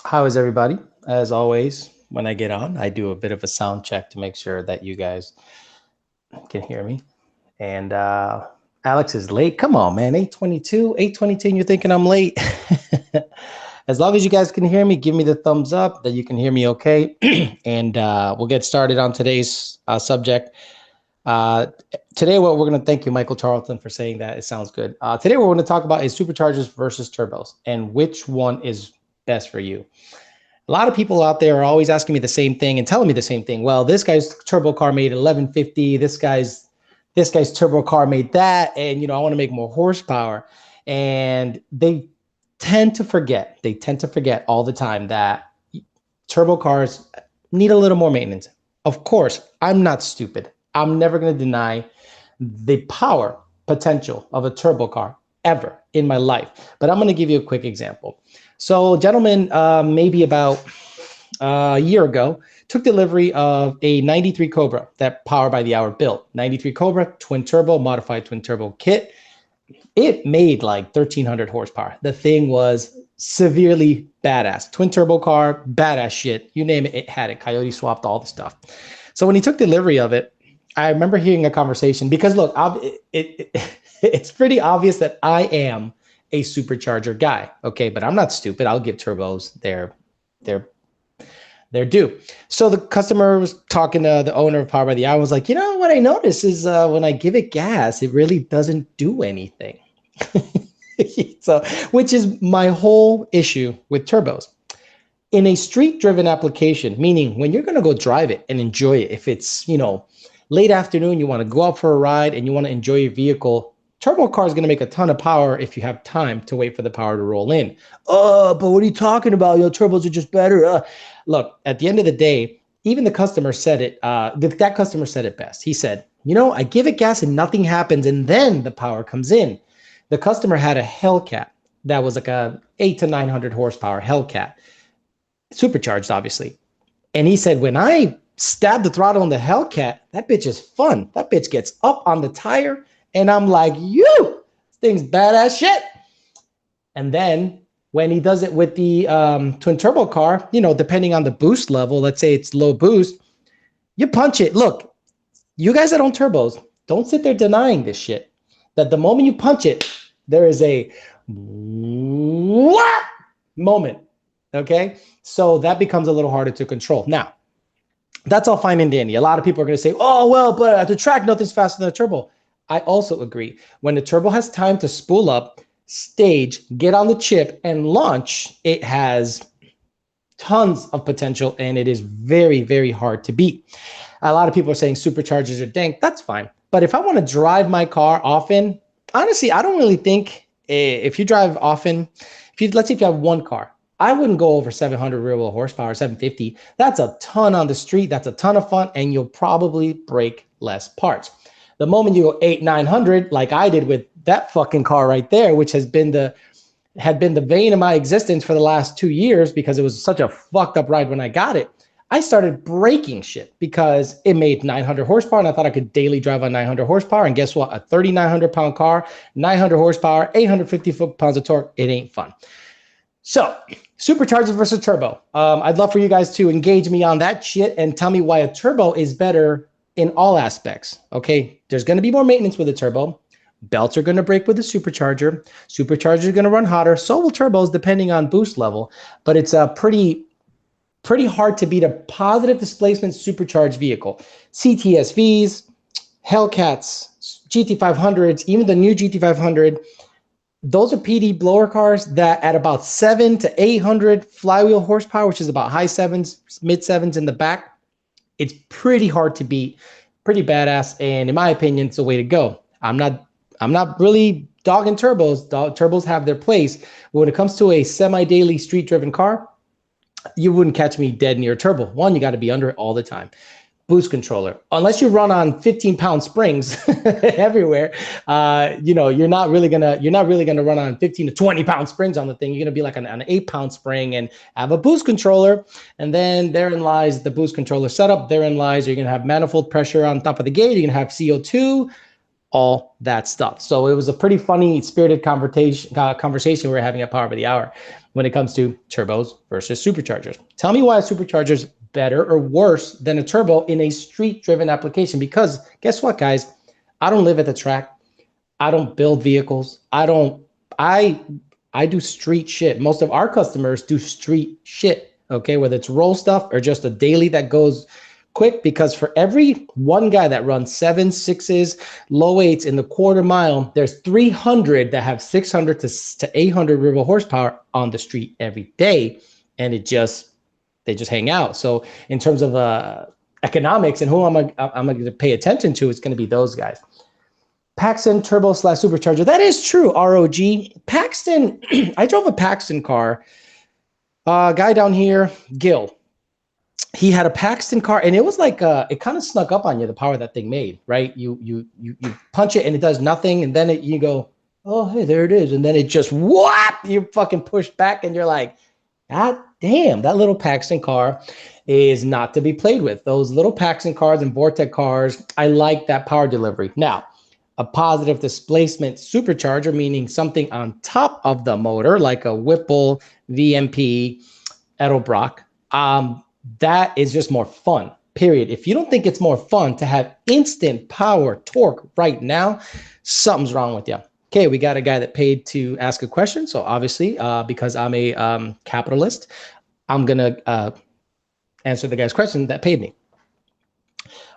How is everybody? As always, when I get on, I do a bit of a sound check to make sure that you guys can hear me. And Alex is late. Come on, man. 8:22, 8:22, and you're thinking I'm late. As long as you guys can hear me, give me the thumbs up that you can hear me okay. And we'll get started on today's subject. Uh, Today, what we're going to thank you, Michael Charlton, for saying that. It sounds good. Today, what we're going to talk about is superchargers versus turbos and which one is best for you. A lot of people out there are always asking me the same thing and telling me the same thing. Well, this guy's turbo car made 1150. This guy's turbo car made that, and I want to make more horsepower. And they tend to forget. They tend to forget all the time that turbo cars need a little more maintenance. Of course, I'm not stupid. I'm never going to deny the power potential of a turbo car ever in my life. But I'm going to give you a quick example. So, gentlemen, maybe about a year ago, took delivery of a 93 Cobra that Power by the Hour built. 93 Cobra, twin turbo, modified twin turbo kit. It made like 1,300 horsepower. The thing was severely badass. Twin turbo car, badass shit. You name it, it had it. Coyote swapped all the stuff. So when he took delivery of it, I remember hearing a conversation because look, it's pretty obvious that I am a supercharger guy. Okay, but I'm not stupid. I'll give turbos their due. So the customer was talking to the owner of Power by the Hour, was like, what I notice is when I give it gas, it really doesn't do anything. So, which is my whole issue with turbos. In a street driven application, meaning when you're going to go drive it and enjoy it, if it's, late afternoon, you want to go out for a ride and you want to enjoy your vehicle, turbo car is going to make a ton of power if you have time to wait for the power to roll in. Oh, but what are you talking about? Turbos are just better. Look, at the end of the day, even the customer said it. That customer said it best. He said, I give it gas and nothing happens, and then the power comes in. The customer had a Hellcat that was like a 800 to 900 horsepower Hellcat, supercharged, obviously. And he said, when I stab the throttle on the Hellcat, that bitch is fun. That bitch gets up on the tire, and I'm like, this thing's badass shit. And then when he does it with the twin turbo car, depending on the boost level, let's say it's low boost, you punch it. Look, you guys that own turbos, don't sit there denying this shit. That the moment you punch it, there is a what moment. Okay, so that becomes a little harder to control. Now, that's all fine and dandy. A lot of people are going to say, oh, well, but at the track, nothing's faster than a turbo. I also agree. When the turbo has time to spool up, stage, get on the chip, and launch, it has tons of potential, and it is very, very hard to beat. A lot of people are saying superchargers are dank. That's fine. But if I want to drive my car often, honestly, I don't really think if you drive often, let's say if you have one car, I wouldn't go over 700 real world horsepower, 750. That's a ton on the street. That's a ton of fun, and you'll probably break less parts. The moment you go 800, 900, like I did with that fucking car right there, which had been the vein of my existence for the last 2 years because it was such a fucked up ride when I got it, I started breaking shit because it made 900 horsepower, and I thought I could daily drive on 900 horsepower. And guess what? A 3,900 pound car, 900 horsepower, 850 foot-pounds of torque, it ain't fun. So, superchargers versus turbo. I'd love for you guys to engage me on that shit and tell me why a turbo is better in all aspects. Okay, there's going to be more maintenance with a turbo. Belts are going to break with a supercharger. Superchargers are going to run hotter. So will turbos, depending on boost level. But it's a pretty hard to beat a positive displacement supercharged vehicle. CTSVs, Hellcats, GT500s, even the new GT500. Those are PD blower cars that at about 700 to 800 flywheel horsepower, which is about high sevens, mid sevens in the back, it's pretty hard to beat, pretty badass, and in my opinion, it's the way to go. I'm not really dogging turbos. Turbos have their place. But when it comes to a semi-daily street-driven car, you wouldn't catch me dead near a turbo. One, you got to be under it all the time. Boost controller, unless you run on 15-pound springs everywhere, you're not really gonna run on 15 to 20-pound springs on the thing. You're gonna be like an 8-pound spring and have a boost controller, and then therein lies the boost controller setup. Therein lies you're gonna have manifold pressure on top of the gauge. You're gonna have CO2. all that stuff. So it was a pretty funny, spirited conversation we were having at Power by the Hour when it comes to turbos versus superchargers. Tell me why a supercharger is better or worse than a turbo in a street-driven application. Because guess what, guys? I don't live at the track. I don't build vehicles. I do street shit. Most of our customers do street shit, okay? Whether it's roll stuff or just a daily that goes quick, because for every one guy that runs 7s, 6s, low 8s in the quarter mile, there's 300 that have 600 to 800 rear wheel horsepower on the street every day, and they just hang out. So in terms of economics and who I'm going to pay attention to, it's going to be those guys. Paxton turbo / supercharger. That is true. ROG Paxton. I drove a Paxton car. Guy down here, Gil. He had a Paxton car, and it was like it kind of snuck up on you, the power that thing made, right? You punch it and it does nothing, and then you go, oh hey, there it is, and then it just whap, you fucking push back, and you're like, God damn, that little Paxton car is not to be played with. Those little Paxton cars and Vortec cars, I like that power delivery. Now, a positive displacement supercharger, meaning something on top of the motor, like a Whipple, VMP, Edelbrock, that is just more fun, period. If you don't think it's more fun to have instant power torque right now, something's wrong with you. Okay, we got a guy that paid to ask a question. So obviously, because I'm a capitalist, I'm going to answer the guy's question that paid me.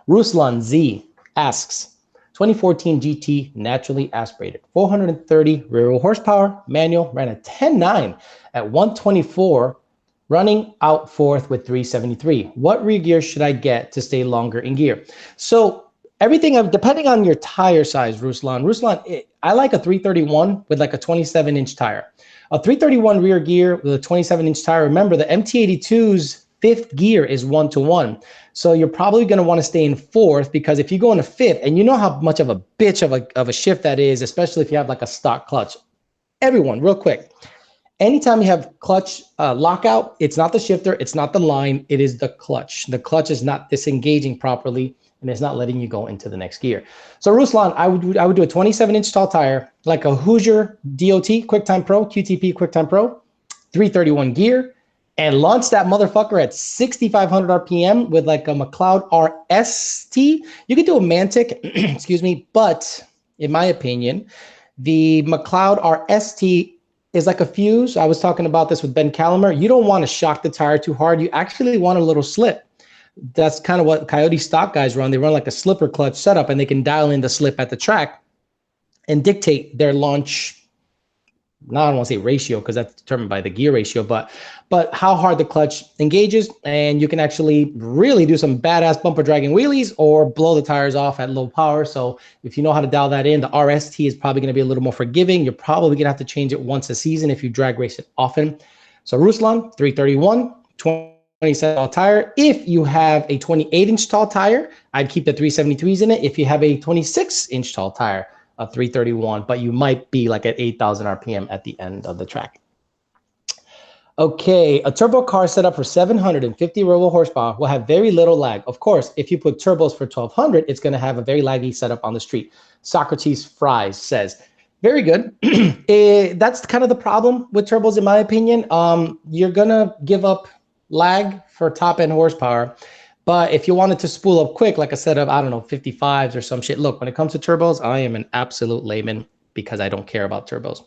Ruslan Z asks, 2014 GT naturally aspirated, 430 rear wheel horsepower, manual, ran a 10.9 at 124, running out fourth with 373. What rear gear should I get to stay longer in gear? So everything, depending on your tire size, Ruslan, I like a 331 with like a 27-inch tire. A 331 rear gear with a 27-inch tire. Remember, the MT82's fifth gear is 1-to-1. So you're probably going to want to stay in fourth, because if you go into fifth, and you know how much of a bitch of a shift that is, especially if you have like a stock clutch. Everyone, real quick. Anytime you have clutch lockout, it's not the shifter, it's not the line, it is the clutch. The clutch is not disengaging properly, and it's not letting you go into the next gear. So Ruslan, I would do a 27-inch tall tire, like a Hoosier DOT QuickTime Pro, QTP QuickTime Pro, 331 gear, and launch that motherfucker at 6,500 RPM with like a McLeod RST. You could do a Mantic, excuse me, but in my opinion, the McLeod RST is like a fuse. I was talking about this with Ben Calamer. You don't want to shock the tire too hard. You actually want a little slip. That's kind of what Coyote stock guys run. They run like a slipper clutch setup, and they can dial in the slip at the track and dictate their launch. Now, I don't want to say ratio, because that's determined by the gear ratio, but how hard the clutch engages, and you can actually really do some badass bumper dragging wheelies or blow the tires off at low power. So if you know how to dial that in, the RST is probably going to be a little more forgiving. You're probably going to have to change it once a season if you drag race it often. So Ruslan, 331, 27 tall tire. If you have a 28-inch tall tire, I'd keep the 373s in it. If you have a 26-inch tall tire, a 331, but you might be like at 8,000 RPM at the end of the track. Okay, a turbo car set up for 750 rear wheel horsepower will have very little lag. Of course, if you put turbos for 1,200, it's going to have a very laggy setup on the street. Socrates Fries says, very good. That's kind of the problem with turbos, in my opinion. You're going to give up lag for top-end horsepower. But if you wanted to spool up quick, like a set of, I don't know, 55s or some shit. Look, when it comes to turbos, I am an absolute layman because I don't care about turbos.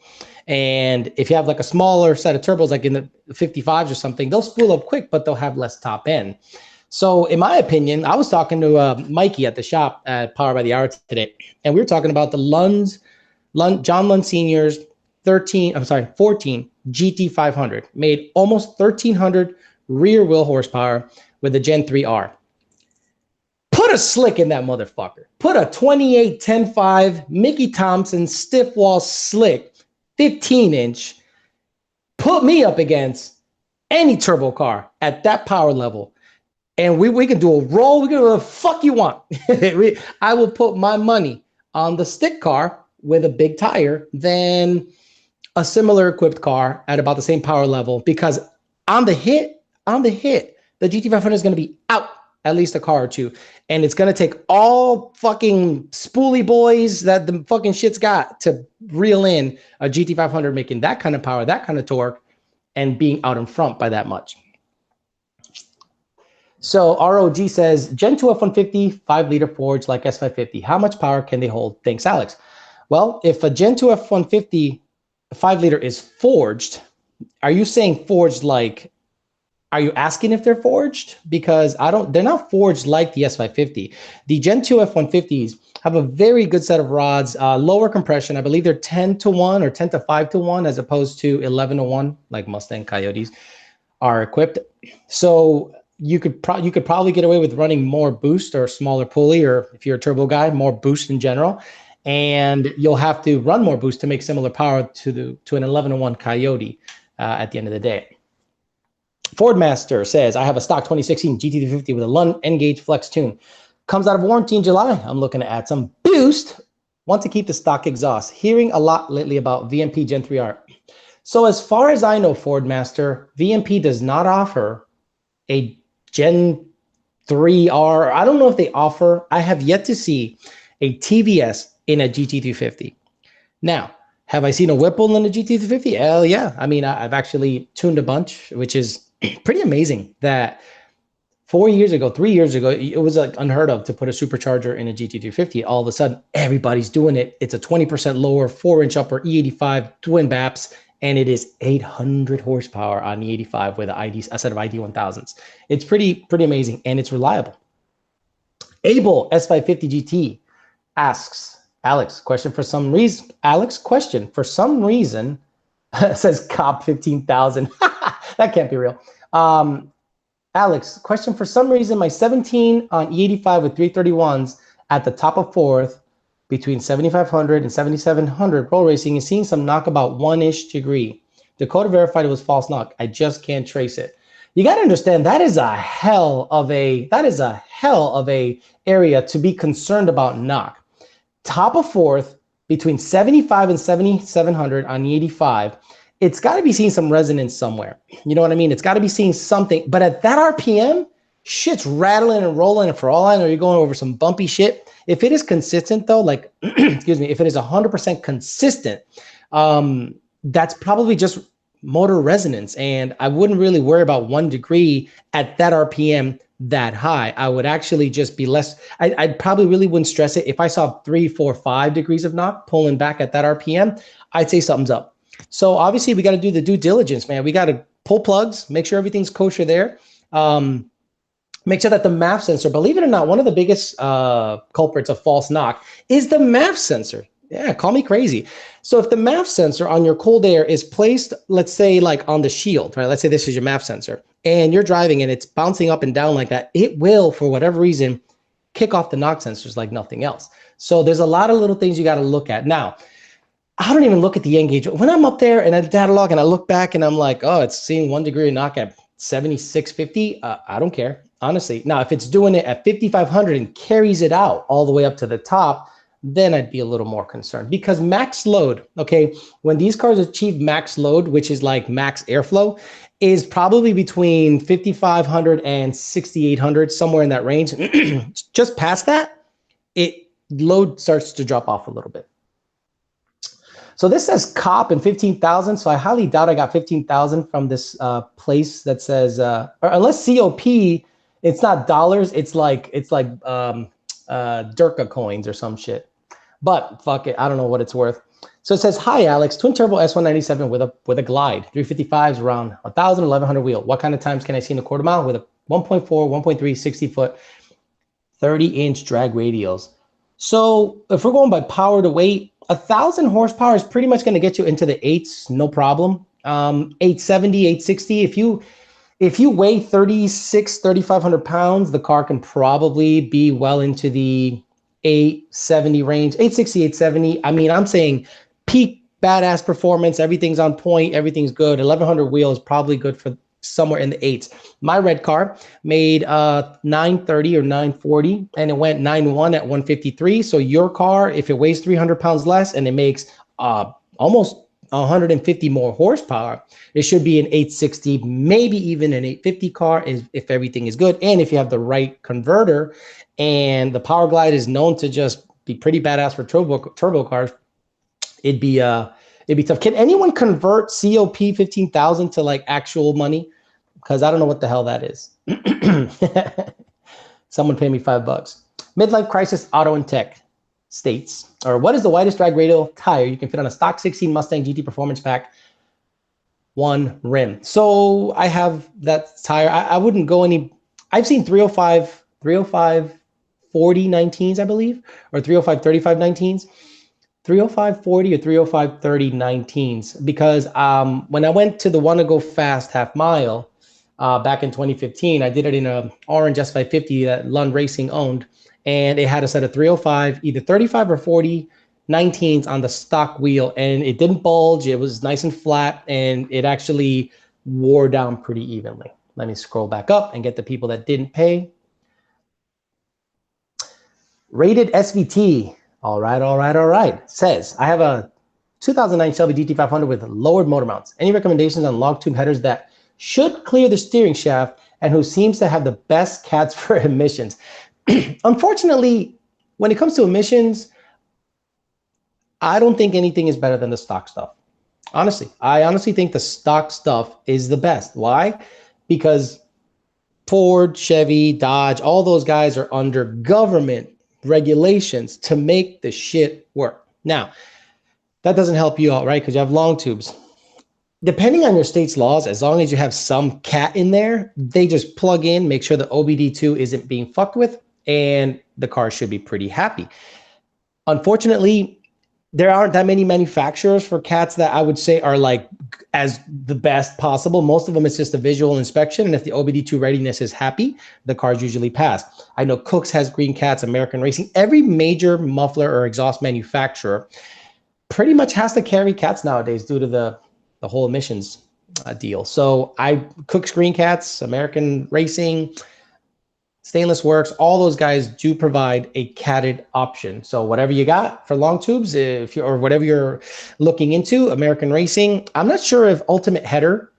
And if you have like a smaller set of turbos, like in the 55s or something, they'll spool up quick, but they'll have less top end. So in my opinion, I was talking to Mikey at the shop at Power by the Hour today, and we were talking about the John Lund Sr.'s 14 GT500, made almost 1,300 rear wheel horsepower with the Gen 3R. Put a slick in that motherfucker. Put a 28 10.5 Mickey Thompson stiff wall slick 15-inch. Put me up against any turbo car at that power level, and we can do a roll. We can do whatever the fuck you want. I will put my money on the stick car with a big tire than a similar equipped car at about the same power level, because on the hit, the GT500 is going to be out. at least a car or two. And it's going to take all fucking spoolie boys that the fucking shit's got to reel in a GT500 making that kind of power, that kind of torque, and being out in front by that much. So ROG says, Gen 2 F-150, 5-liter forged like S550. How much power can they hold? Thanks, Alex. Well, if a Gen 2 F-150 5-liter is forged, are you saying forged like, are you asking if they're forged? Because they're not forged like the S550. The Gen 2 F-150s have a very good set of rods, lower compression. I believe they're 10-to-1 or 10-to-5-to-1 as opposed to 11-to-1, like Mustang Coyotes are equipped. So you could probably get away with running more boost or smaller pulley, or if you're a turbo guy, more boost in general. And you'll have to run more boost to make similar power to an 11-to-1 Coyote at the end of the day. Ford Master says, I have a stock 2016 GT350 with a Lund N-Gage Flex tune. Comes out of warranty in July. I'm looking to add some boost. Want to keep the stock exhaust. Hearing a lot lately about VMP Gen 3R. So as far as I know, Ford Master, VMP does not offer a Gen 3R. I don't know if they offer. I have yet to see a TVS in a GT350. Now, have I seen a Whipple in a GT350? Hell yeah. I mean, I've actually tuned a bunch, which is pretty amazing that 3 years ago, it was like unheard of to put a supercharger in a GT350. All of a sudden, everybody's doing it. It's a 20% lower, 4-inch upper E85 twin BAPs, and it is 800 horsepower on the 85 with a set of ID1000s. It's pretty amazing, and it's reliable. Abel S550 GT asks, Alex, question for some reason says cop 15,000. That can't be real. Alex, question for some reason, my 17 on E85 with 331s at the top of fourth between 7,500 and 7,700 pro racing is seeing some knock about 1-ish degree. Dakota verified it was false knock. I just can't trace it. You got to understand that is a hell of a area to be concerned about knock. Top of fourth between 75 and 7,700 on the 85. It's got to be seeing some resonance somewhere. You know what I mean? It's got to be seeing something. But at that RPM, shit's rattling and rolling. And for all I know, you're going over some bumpy shit. If it is consistent, though, like, excuse me, if it is 100% consistent, that's probably just motor resonance. And I wouldn't really worry about 1 degree at that RPM that high. I would actually just be less. I probably really wouldn't stress it. If I saw 3, 4, 5 degrees of knock pulling back at that RPM, I'd say something's up. So obviously we got to do the due diligence, man. We got to pull plugs, make sure everything's kosher there. Make sure that the MAF sensor, believe it or not, one of the biggest culprits of false knock is the MAF sensor. Yeah, call me crazy. So if the MAF sensor on your cold air is placed, let's say like on the shield, right? Let's say this is your MAF sensor and you're driving and it's bouncing up and down like that. It will, for whatever reason, kick off the knock sensors like nothing else. So there's a lot of little things you got to look at. Now, I don't even look at the N-Gage. When I'm up there and I data log and I look back and I'm like, oh, it's seeing 1 degree of knock at 7650. I don't care, honestly. Now, if it's doing it at 5500 and carries it out all the way up to the top, then I'd be a little more concerned, because max load, okay, when these cars achieve max load, which is like max airflow, is probably between 5,500 and 6,800, somewhere in that range. Just past that, load starts to drop off a little bit. So this says COP and 15,000. So I highly doubt I got 15,000 from this place that says, or unless COP, it's not dollars. It's like Durka coins or some shit. But fuck it, I don't know what it's worth. So it says, hi Alex, twin turbo S197 with a glide, 355s around 1,000, 1,100 wheel. What kind of times can I see in a quarter mile with a 1.4, 1.3, 60 foot, 30-inch drag radials? So if we're going by power to weight, 1,000 horsepower is pretty much going to get you into the 8s, no problem. 870, 860. If you weigh 3,500 pounds, the car can probably be well into the 870 range, 860, 870. I mean, I'm saying peak badass performance. Everything's on point. Everything's good. 1,100 wheel is probably good for somewhere in the 8s. My red car made 930 or 940, and it went 9.1 at 153. So your car, if it weighs 300 pounds less and it makes almost 150 more horsepower, it should be an 860, maybe even an 850 car if everything is good. And if you have the right converter, and the Power Glide is known to just be pretty badass for turbo cars, it'd be tough. Can anyone convert COP 15,000 to like actual money? Because I don't know what the hell that is. Someone pay me $5. Midlife Crisis Auto and Tech states, or what is the widest drag radial tire you can fit on a stock 16 Mustang GT Performance Pack 1 rim? So I have that tire. I wouldn't go any. I've seen 305 40 19s, I believe, or 305 35 19s. 305 40 or 305 30 19s, because when I went to the Wanna Go Fast half mile back in 2015, I did it in a orange S550 that Lund Racing owned, and it had a set of 305 either 35 or 40 19s on the stock wheel, and it didn't bulge. It was nice and flat, and it actually wore down pretty evenly. Let me scroll back up and get the people that didn't pay. Rated SVT. All right. Says, I have a 2009 Shelby GT500 with lowered motor mounts. Any recommendations on log tube headers that should clear the steering shaft and who seems to have the best cats for emissions? Unfortunately, when it comes to emissions, I don't think anything is better than the stock stuff. Honestly, I honestly think the stock stuff is the best. Why? Because Ford, Chevy, Dodge, all those guys are under government regulations to make the shit work. Now, that doesn't help you out, right? Because you have long tubes. Depending on your state's laws, as long as you have some cat in there, they just plug in, make sure the OBD2 isn't being fucked with, and the car should be pretty happy. Unfortunately, there aren't that many manufacturers for cats that I would say are like as the best possible. Most of them, it's just a visual inspection, and if the OBD2 readiness is happy, the car's usually passed. I know Cooks has green cats, American Racing, every major muffler or exhaust manufacturer pretty much has to carry cats nowadays due to the whole emissions deal. So Cooks green cats, American Racing, Stainless Works, all those guys do provide a catted option. So whatever you got for long tubes, or whatever you're looking into, American Racing. I'm not sure if Ultimate Header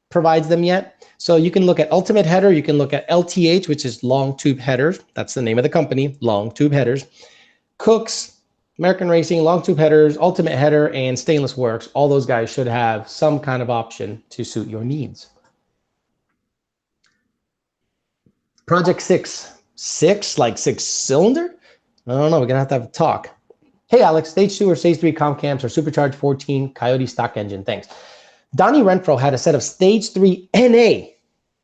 provides them yet. So you can look at Ultimate Header, you can look at LTH, which is Long Tube Headers. That's the name of the company, Long Tube Headers. Cooks, American Racing, Long Tube Headers, Ultimate Header, and Stainless Works. All those guys should have some kind of option to suit your needs. Project 6, like 6-cylinder? I don't know, we're gonna have to have a talk. Hey Alex, stage 2 or stage 3 comp cams or Supercharged 14 Coyote stock engine, thanks. Donnie Renfro had a set of stage 3 NA,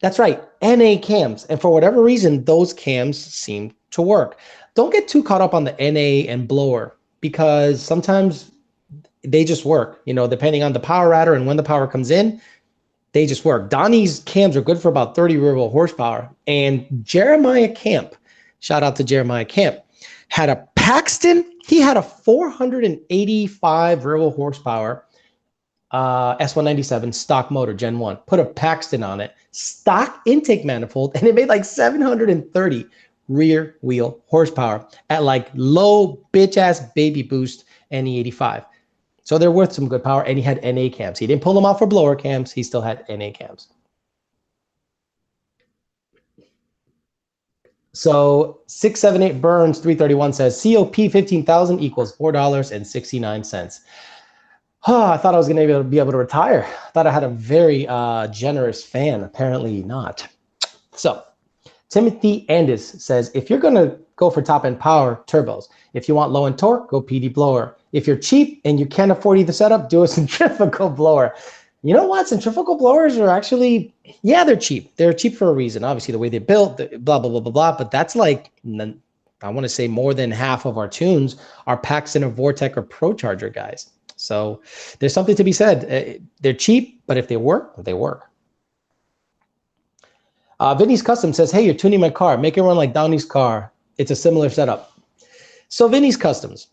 that's right, NA cams, and for whatever reason, those cams seem to work. Don't get too caught up on the NA and blower, because sometimes they just work, you know, depending on the power adder and when the power comes in, they just work. Donnie's cams are good for about 30 rear-wheel horsepower. And Jeremiah Camp, shout out to Jeremiah Camp, had a Paxton. He had a 485 rear-wheel horsepower S197 stock motor, Gen 1. Put a Paxton on it, stock intake manifold, and it made like 730 rear-wheel horsepower at like low bitch-ass baby boost NE85. So they're worth some good power, and he had NA cams. He didn't pull them out for blower cams. He still had NA cams. So 678 Burns 331 says COP 15,000 equals $4.69. Oh, I thought I was going to be able to retire. I thought I had a very generous fan. Apparently not. So Timothy Andis says, if you're going to go for top-end power, turbos. If you want low-end torque, go PD blower. If you're cheap and you can't afford either setup, do a centrifugal blower. You know what? Centrifugal blowers are actually, yeah, they're cheap. They're cheap for a reason. Obviously, the way they're built, blah, blah, blah, blah, blah. But that's like, I want to say more than half of our tunes are Paxton or Vortec or Procharger guys. So there's something to be said. They're cheap, but if they work, they work. Vinny's Custom says, hey, you're tuning my car. Make it run like Downey's car. It's a similar setup. So Vinny's Customs.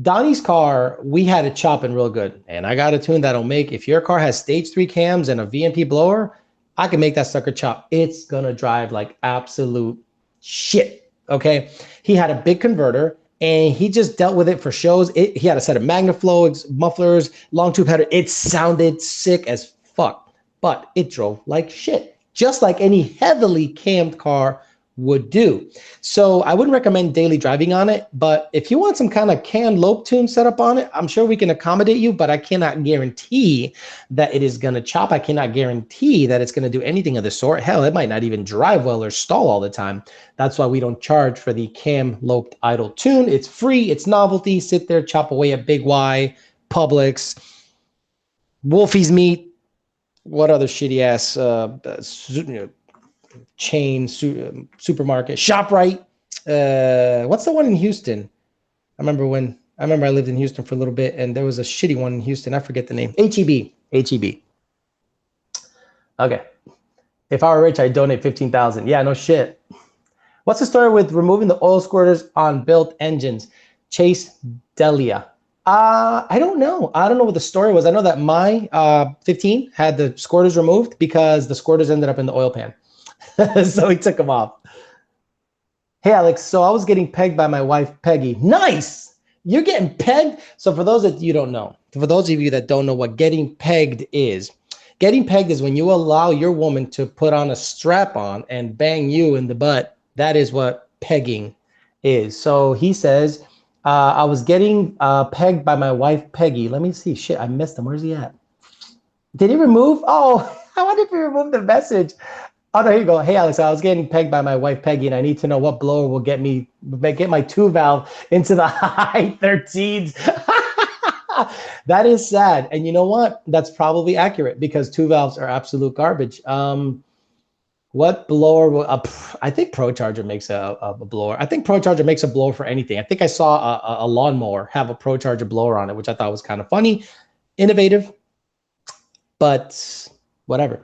Donnie's car, we had it chopping real good. And I got a tune that'll make, if your car has stage 3 cams and a VMP blower, I can make that sucker chop. It's going to drive like absolute shit. Okay. He had a big converter and he just dealt with it for shows. He had a set of Magnaflow mufflers, long tube header. It sounded sick as fuck, but it drove like shit, just like any heavily cammed car would do. So I wouldn't recommend daily driving on it, but if you want some kind of canned lope tune set up on it, I'm sure we can accommodate you, but I cannot guarantee that it is going to chop. I cannot guarantee that it's going to do anything of the sort. Hell, it might not even drive well or stall all the time. That's why we don't charge for the cam loped idle tune. It's free, it's novelty. Sit there, chop away at Big Y, Publix, Wolfie's Meat, what other shitty ass chain supermarket, ShopRite. What's the one in Houston? I remember I lived in Houston for a little bit, and there was a shitty one in Houston. I forget the name. HEB. Okay. If I were rich, I'd donate 15,000. Yeah, no shit. What's the story with removing the oil squirters on built engines? Chase Delia. I don't know. I don't know what the story was. I know that my 15 had the squirters removed because the squirters ended up in the oil pan. So he took them off. Hey, Alex. So I was getting pegged by my wife, Peggy. Nice. You're getting pegged. So for those that you don't know, for those of you that don't know what getting pegged is when you allow your woman to put on a strap on and bang you in the butt. That is what pegging is. So he says, I was getting pegged by my wife, Peggy. Let me see. Shit, I missed him. Where's he at? Did he remove? Oh, I wonder if he removed the message. Oh, no, here you go. Hey, Alex, I was getting pegged by my wife, Peggy, and I need to know what blower will get my two valve into the high 13s. That is sad. And you know what? That's probably accurate because two valves are absolute garbage. What blower will, I think Procharger makes a blower. I think Procharger makes a blower for anything. I think I saw a lawnmower have a Procharger blower on it, which I thought was kind of funny, innovative, but whatever.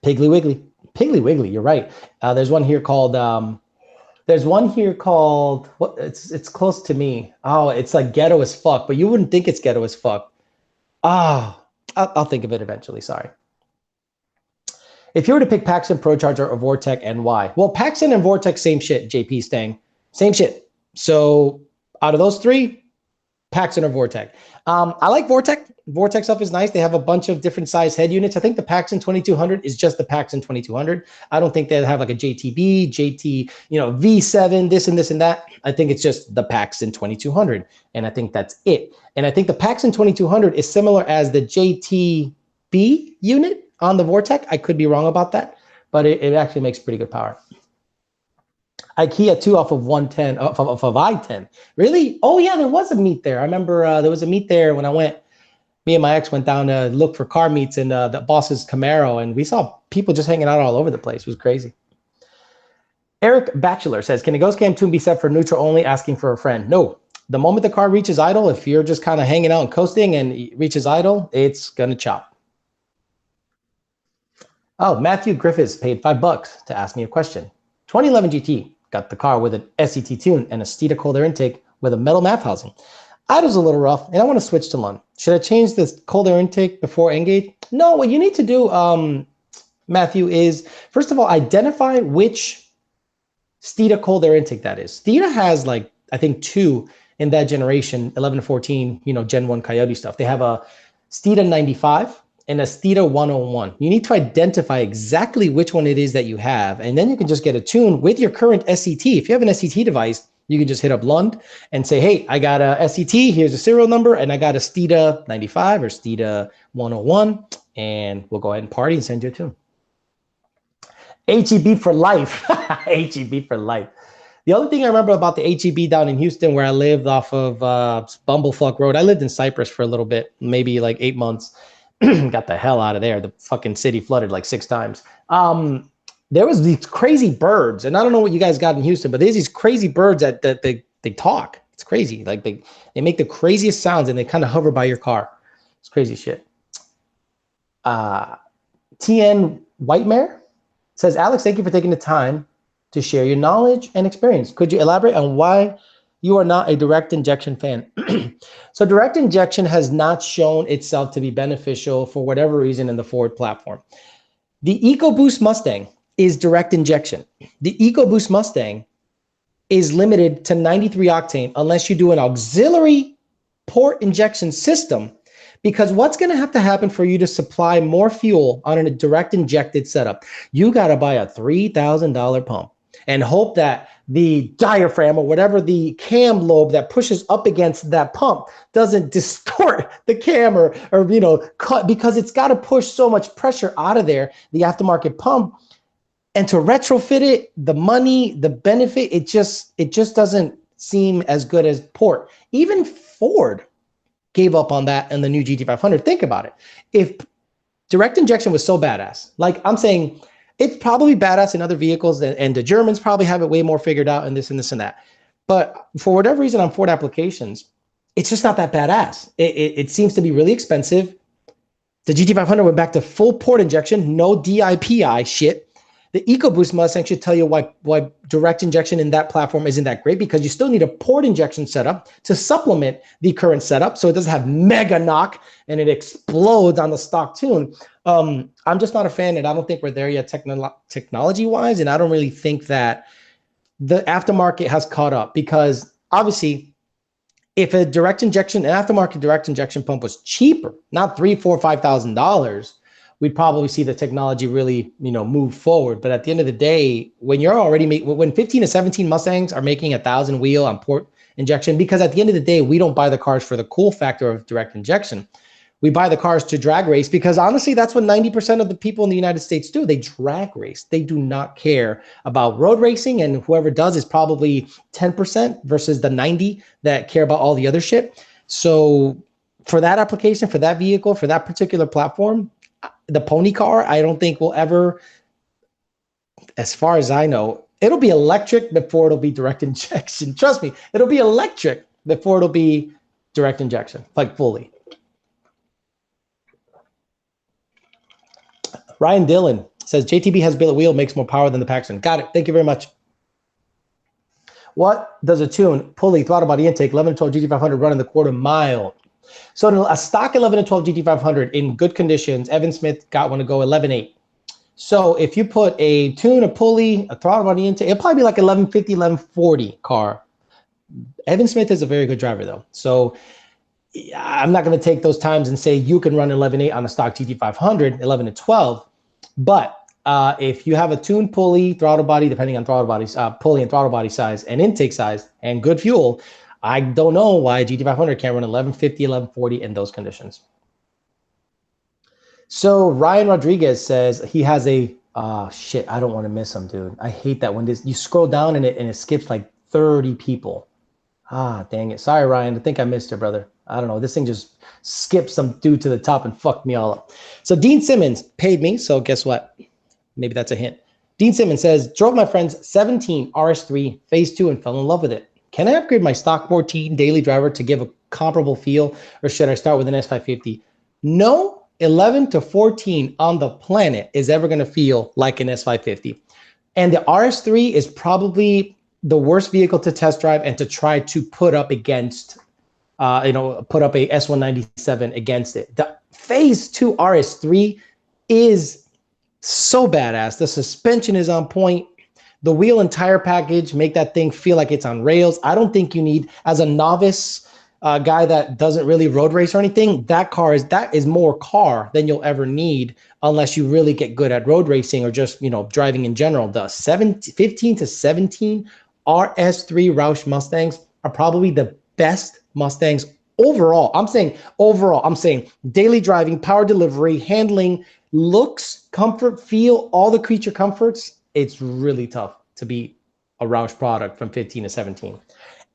Piggly Wiggly, you're right. There's one here called what? It's close to me. Oh, it's like ghetto as fuck, but you wouldn't think it's ghetto as fuck. I'll think of it eventually. Sorry. If you were to pick Paxton, Procharger, or Vortec, and why? Well, Paxton and Vortec, same shit. JP Stang, same shit. So out of those three, Paxton or Vortec. I like Vortec. Vortec stuff is nice. They have a bunch of different size head units. I think the Paxton 2200 is just the Paxton 2200. I don't think they have like a JTB, JT, V7, this and this and that. I think it's just the Paxton 2200, and I think that's it. And I think the Paxton 2200 is similar as the JTB unit on the Vortec. I could be wrong about that, but it actually makes pretty good power. IKEA 2 off of 110, off of I-10. Really? Oh yeah, there was a meet there. I remember there was a meet there when I went. Me and my ex went down to look for car meets in the boss's Camaro, and we saw people just hanging out all over the place. It was crazy. Eric Batchelor says, can a ghost cam tune be set for neutral only, asking for a friend? No. The moment the car reaches idle, if you're just kind of hanging out and coasting and it reaches idle, it's going to chop. Oh, Matthew Griffiths paid $5 to ask me a question. 2011 GT, got the car with an SCT tune and a Steeda cold air intake with a metal MAF housing. Idle's a little rough, and I want to switch to Lund. Should I change this cold air intake before engage? No, what you need to do, Matthew, is, first of all, identify which Steeda cold air intake that is. Steeda has, like, I think 2 in that generation, 11 to 14, Gen 1 Coyote stuff. They have a Steeda 95 and a Steeda 101. You need to identify exactly which one it is that you have, and then you can just get a tune with your current SCT. If you have an SCT device, you can just hit up Lund and say, hey, I got a SCT, here's a serial number, and I got a Steeda 95 or Steeda 101, and we'll go ahead and party and send you a tune. HEB for life. HEB for life. The other thing I remember about the HEB down in Houston where I lived off of Bumblefuck Road, I lived in Cypress for a little bit, maybe like 8 months. Got the hell out of there. The fucking city flooded like 6 times. There was these crazy birds, and I don't know what you guys got in Houston, but there's these crazy birds that they talk. It's crazy. Like they make the craziest sounds, and they kind of hover by your car. It's crazy shit. TN Whitemare says, Alex, thank you for taking the time to share your knowledge and experience. Could you elaborate on why you are not a direct injection fan? So direct injection has not shown itself to be beneficial for whatever reason in the Ford platform. The EcoBoost Mustang is direct injection. The EcoBoost Mustang is limited to 93 octane unless you do an auxiliary port injection system, because what's going to happen for you to supply more fuel on a direct injected setup, you got to buy a $3,000 pump and hope that the diaphragm or whatever the cam lobe that pushes up against that pump doesn't distort the cam or cut, because it's got to push so much pressure out of there, the aftermarket pump. And to retrofit it, the money, the benefit, it just doesn't seem as good as port. Even Ford gave up on that in the new GT500. Think about it. If direct injection was so badass, like I'm saying, it's probably badass in other vehicles, and the Germans probably have it way more figured out and this and this and that. But for whatever reason on Ford applications, it's just not that badass. It seems to be really expensive. The GT500 went back to full port injection, no DIPI shit. The EcoBoost Mustang should tell you why direct injection in that platform isn't that great, because you still need a port injection setup to supplement the current setup, so it doesn't have mega knock and it explodes on the stock tune. I'm just not a fan, and I don't think we're there yet technology-wise, and I don't really think that the aftermarket has caught up, because obviously if an aftermarket direct injection pump was cheaper, not $3,000, $4,000, $5,000, we'd probably see the technology really, move forward. But at the end of the day, when you're already when 15 to 17 Mustangs are making 1,000 wheel on port injection, because at the end of the day, we don't buy the cars for the cool factor of direct injection. We buy the cars to drag race, because honestly, that's what 90% of the people in the United States do. They drag race. They do not care about road racing, and whoever does is probably 10% versus the 90 that care about all the other shit. So for that application, for that vehicle, for that particular platform, the pony car, I don't think will ever, as far as I know, it'll be electric before it'll be direct injection. Trust me, it'll be electric before it'll be direct injection, like fully. Ryan Dillon says, JTB has billet wheel, makes more power than the Paxton. Got it. Thank you very much. What does a tune, pulley, throttle body intake, 11 to 12 GT500 run in the quarter mile? So a stock 11 to 12 GT500 in good conditions, Evan Smith got one to go 11.8. So if you put a tune, a pulley, a throttle body intake, it'll probably be like 1150, 1140 car. Evan Smith is a very good driver though. So I'm not going to take those times and say you can run 11.8 on a stock GT500, 11 to 12. But if you have a tune, pulley, throttle body, depending on throttle bodies, pulley and throttle body size and intake size and good fuel, I don't know why GT500 can't run 1150, 1140 in those conditions. So Ryan Rodriguez says he has a, shit, I don't want to miss him, dude. I hate that when you scroll down and it skips like 30 people. Dang it. Sorry, Ryan. I think I missed it, brother. I don't know. This thing just skipped some dude to the top and fucked me all up. So Dean Simmons paid me. So guess what? Maybe that's a hint. Dean Simmons says, drove my friend's 17 RS3 phase 2 and fell in love with it. Can I upgrade my stock 14 daily driver to give a comparable feel, or should I start with an S550? No 11 to 14 on the planet is ever going to feel like an S550. And the RS3 is probably the worst vehicle to test drive and to try to put up against, put up a S197 against it. The phase 2 RS3 is so badass. The suspension is on point. The wheel and tire package make that thing feel like it's on rails. I don't think you need, as a novice guy that doesn't really road race or anything, that is more car than you'll ever need unless you really get good at road racing or just, driving in general. The 15 to 17 RS3 Roush Mustangs are probably the best Mustangs overall. I'm saying daily driving, power delivery, handling, looks, comfort, feel, all the creature comforts. It's really tough to beat a Roush product from 15 to 17.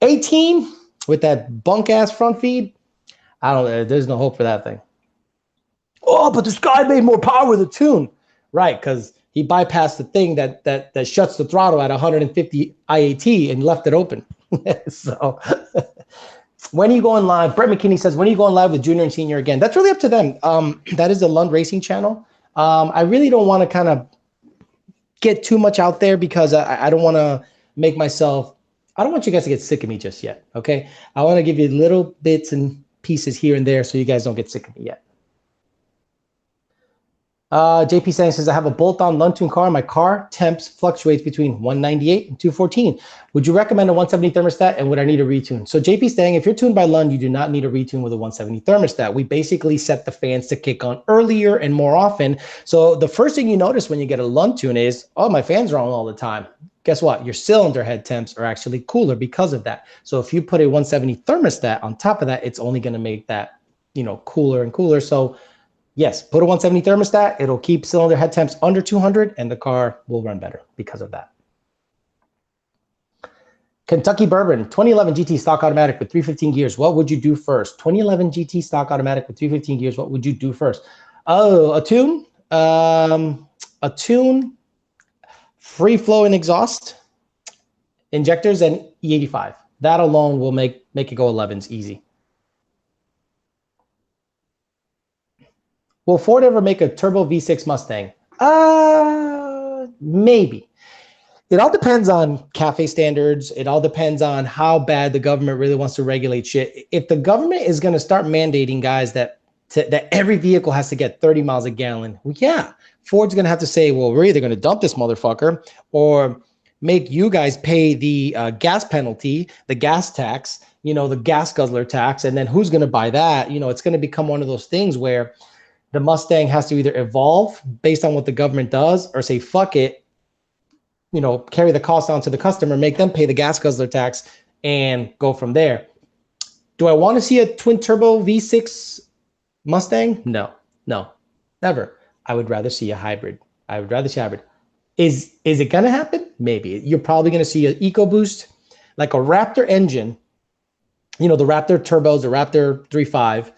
18 with that bunk ass front feed, there's no hope for that thing. Oh, but this guy made more power with a tune. Right, because he bypassed the thing that shuts the throttle at 150 IAT and left it open. So when are you going live? Brett McKinney says, when are you going live with Junior and Senior again? That's really up to them. That is the Lund Racing channel. I really don't want to kind of get too much out there because I don't want to make myself, I don't want you guys to get sick of me just yet, okay? I want to give you little bits and pieces here and there so you guys don't get sick of me yet. JP saying says, I have a bolt-on Luntune car. My car temps fluctuates between 198 and 214. Would you recommend a 170 thermostat, and would I need a retune? So JP saying, if you're tuned by Lund, you do not need a retune with a 170 thermostat. We basically set the fans to kick on earlier and more often. So the first thing you notice when you get a Lund tune is, oh, my fan's are on all the time. Guess what? Your cylinder head temps are actually cooler because of that. So if you put a 170 thermostat on top of that, it's only going to make that, cooler and cooler. So yes, put a 170 thermostat. It'll keep cylinder head temps under 200, and the car will run better because of that. Kentucky Bourbon, 2011 GT stock automatic with 315 gears. What would you do first? 2011 GT stock automatic with 315 gears. What would you do first? Oh, a tune, free flowing exhaust, injectors, and E85. That alone will make it go 11s easy. Will Ford ever make a turbo V6 Mustang? Maybe. It all depends on CAFE standards. It all depends on how bad the government really wants to regulate shit. If the government is going to start mandating, guys, that every vehicle has to get 30 miles a gallon, well, yeah, Ford's going to have to say, well, we're either going to dump this motherfucker or make you guys pay the gas penalty, the gas tax, the gas guzzler tax, and then who's going to buy that? It's going to become one of those things where the Mustang has to either evolve based on what the government does or say, fuck it, carry the cost down to the customer, make them pay the gas guzzler tax and go from there. Do I want to see a twin turbo V6 Mustang? No, never. I would rather see a hybrid. Is it going to happen? Maybe. You're probably going to see an EcoBoost, like a Raptor engine, the Raptor turbos, the Raptor 3.5,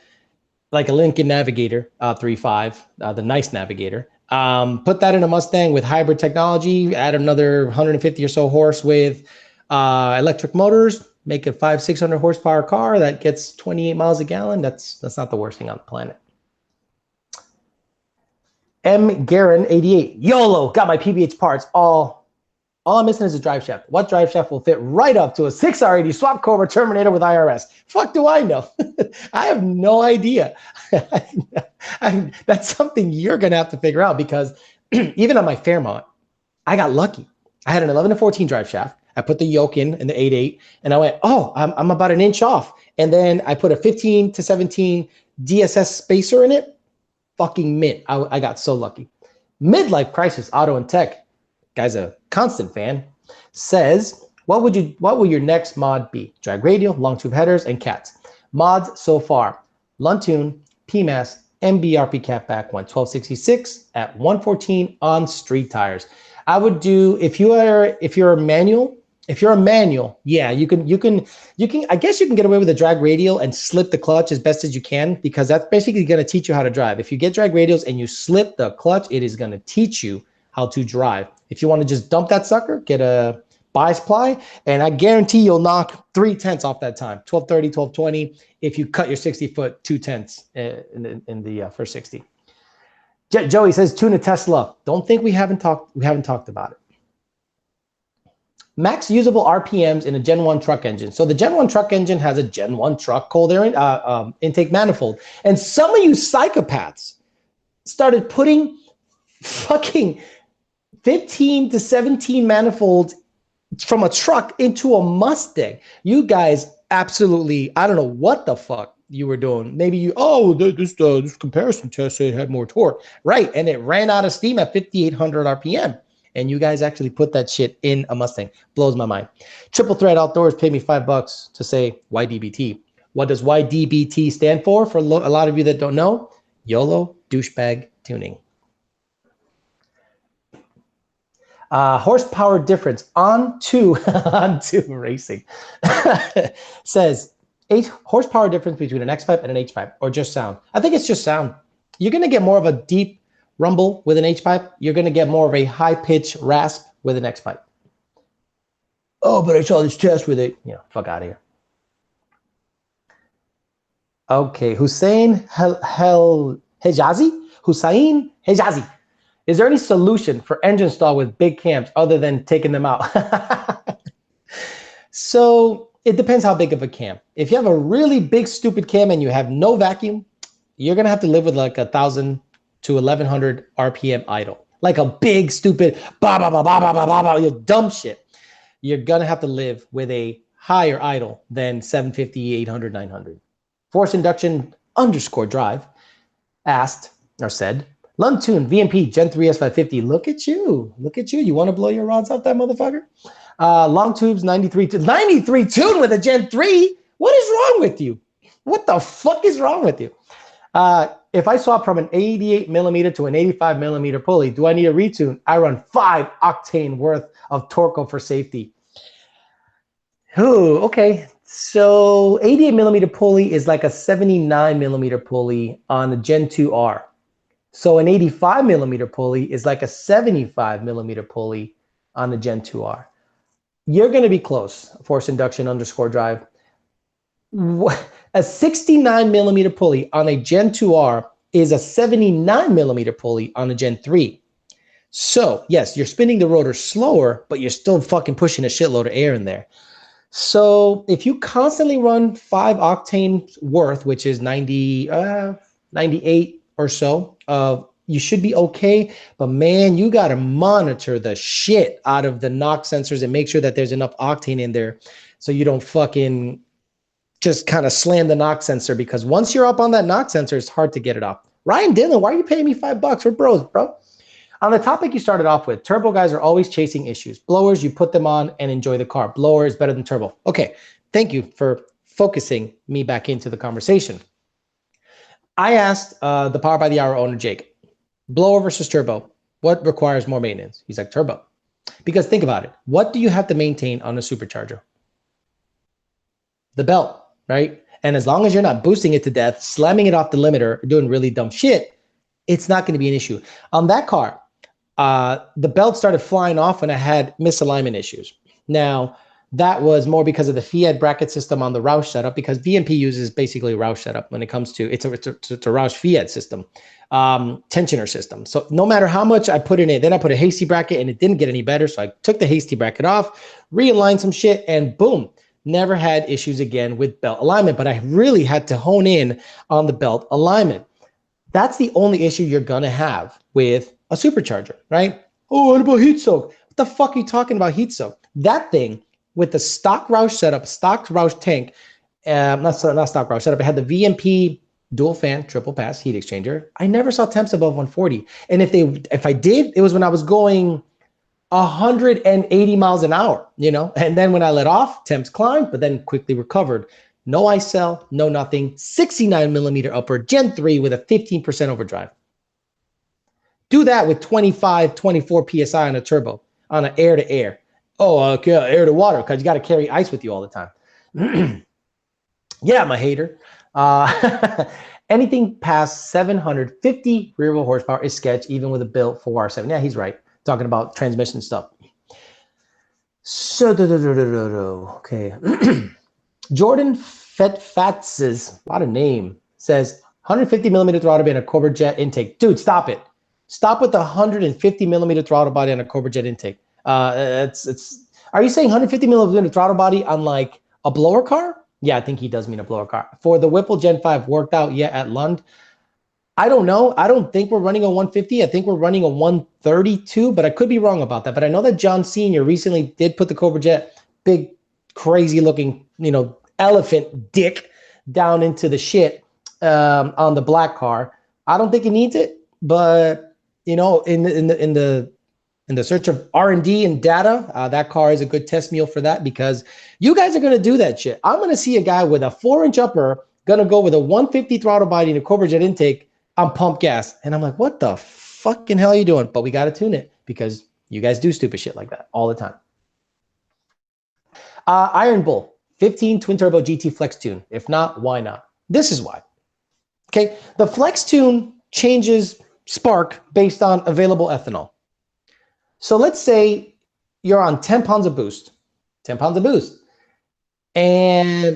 like a Lincoln Navigator 3.5, the nice Navigator. Put that in a Mustang with hybrid technology, add another 150 or so horse with electric motors, make a 500-600 horsepower car that gets 28 miles a gallon. That's not the worst thing on the planet. M. Garin 88, YOLO, got my PBH parts. All I'm missing is a drive shaft. What drive shaft will fit right up to a 6R80 swap Cobra Terminator with IRS? Fuck do I know? I have no idea. That's something you're going to have to figure out, because even on my Fairmont, I got lucky. I had an 11 to 14 drive shaft. I put the yoke in the 8.8, and I went, oh, I'm about an inch off. And then I put a 15 to 17 DSS spacer in it. Fucking mint. I got so lucky. Midlife Crisis Auto and Tech, guy's a constant fan, says, what will your next mod be? Drag radial, long tube headers, and cats. Mods so far: Luntune, PMAS, MBRP catback 11266 at 114 on street tires. I would do, if you're a manual, yeah, you can, I guess you can get away with a drag radial and slip the clutch as best as you can, because that's basically going to teach you how to drive. If you get drag radials and you slip the clutch, it is going to teach you how to drive. If you want to just dump that sucker, get a bias ply, and I guarantee you'll knock 3/10 off that time, 1230, 1220, if you cut your 60-foot 2/10 in the first 60. Joey says, tune a Tesla. Don't think we haven't talked about it. Max usable RPMs in a Gen 1 truck engine. So the Gen 1 truck engine has a Gen 1 truck cold air intake manifold. And some of you psychopaths started putting fucking 15 to 17 manifolds from a truck into a Mustang. You guys absolutely, I don't know what the fuck you were doing. Maybe this comparison test said it had more torque. Right, and it ran out of steam at 5,800 RPM. And you guys actually put that shit in a Mustang. Blows my mind. Triple Threat Outdoors paid me $5 to say YDBT. What does YDBT stand for? For a lot of you that don't know, YOLO douchebag tuning. Horsepower difference on to racing says 8 horsepower difference between an X-Pipe and an H-Pipe, or just sound. I think it's just sound. You're going to get more of a deep rumble with an H-Pipe. You're going to get more of a high-pitch rasp with an X-Pipe. Oh, but I saw this test with it. Fuck out of here. Okay, Hussein Hejazi. Is there any solution for engine stall with big cams other than taking them out? So it depends how big of a cam. If you have a really big, stupid cam and you have no vacuum, you're going to have to live with like 1,000 to 1100 RPM idle, like a big, stupid, bah, bah, bah, bah, bah, bah, bah, bah, you dumb shit, you're going to have to live with a higher idle than 750, 800, 900. Force induction underscore drive asked or said, Lund Tune VMP Gen 3 S550. Look at you. Look at you. You want to blow your rods out that motherfucker? Long tubes 93 tune with a Gen 3. What is wrong with you? What the fuck is wrong with you? If I swap from an 88 millimeter to an 85 millimeter pulley, do I need a retune? I run 5 octane worth of Torco for safety. Ooh, okay. So 88 millimeter pulley is like a 79 millimeter pulley on the Gen 2R. So an 85 millimeter pulley is like a 75 millimeter pulley on the Gen 2R. You're going to be close, force induction underscore drive. A 69 millimeter pulley on a Gen 2R is a 79 millimeter pulley on a Gen 3. So yes, you're spinning the rotor slower, but you're still fucking pushing a shitload of air in there. So if you constantly run 5 octane worth, which is 98 or so, you should be okay. But man, you got to monitor the shit out of the knock sensors and make sure that there's enough octane in there so you don't fucking just kind of slam the knock sensor, because once you're up on that knock sensor, it's hard to get it off. Ryan Dillon, why are you paying me $5? We're bros, bro. On the topic you started off with, turbo guys are always chasing issues. Blowers, you put them on and enjoy the car. Blower is better than turbo. Okay, thank you for focusing me back into the conversation. I asked the Power by the Hour owner, Jake, blower versus turbo, what requires more maintenance? He's like, turbo. Because think about it. What do you have to maintain on a supercharger? The belt, right? And as long as you're not boosting it to death, slamming it off the limiter, or doing really dumb shit, it's not going to be an issue. On that car, the belt started flying off when I had misalignment issues. Now, that was more because of the Fiat bracket system on the Roush setup, because VMP uses basically a Roush setup when it comes to, it's a Roush Fiat system, tensioner system. So no matter how much I put in it, then I put a hasty bracket and it didn't get any better. So I took the hasty bracket off, realigned some shit, and boom, never had issues again with belt alignment. But I really had to hone in on the belt alignment. That's the only issue you're going to have with a supercharger, right? Oh, what about heat soak? What the fuck are you talking about heat soak? That thing with the stock Roush setup, stock Roush tank, not stock Roush setup, it had the VMP dual fan, triple pass heat exchanger. I never saw temps above 140. And if I did, it was when I was going 180 miles an hour, you know? And then when I let off, temps climbed, but then quickly recovered. No ICEL, no nothing, 69 millimeter upper, Gen 3 with a 15% overdrive. Do that with 25, 24 PSI on a turbo, on an air to air. Oh, okay, air to water, because you got to carry ice with you all the time. Yeah, I'm a hater. Anything past 750 rear wheel horsepower is sketch, even with a built 4R7. Yeah, he's right. Talking about transmission stuff. So, okay. Jordan Fatz's, what a name, says 150 millimeter throttle body and a Cobra Jet intake. Dude, stop it. Stop with the 150 millimeter throttle body on a Cobra Jet intake. Are you saying 150 millimeter throttle body on like a blower car? Yeah, I think he does mean a blower car. For the Whipple Gen 5 worked out yet at Lund? I don't know. I don't think we're running a 150. I think we're running a 132, but I could be wrong about that. But I know that John Sr. recently did put the Cobra Jet, big, crazy looking, you know, elephant dick down into the shit on the black car. I don't think it needs it, but you know, in the search of R&D and data, that car is a good test meal for that, because you guys are going to do that shit. I'm going to see a guy with a 4-inch upper going to go with a 150 throttle body and a Cobra Jet intake on pump gas. And I'm like, what the fucking hell are you doing? But we got to tune it, because you guys do stupid shit like that all the time. Iron Bull, 15 twin turbo GT flex tune. If not, why not? This is why. Okay, the flex tune changes spark based on available ethanol. So let's say you're on 10 pounds of boost, and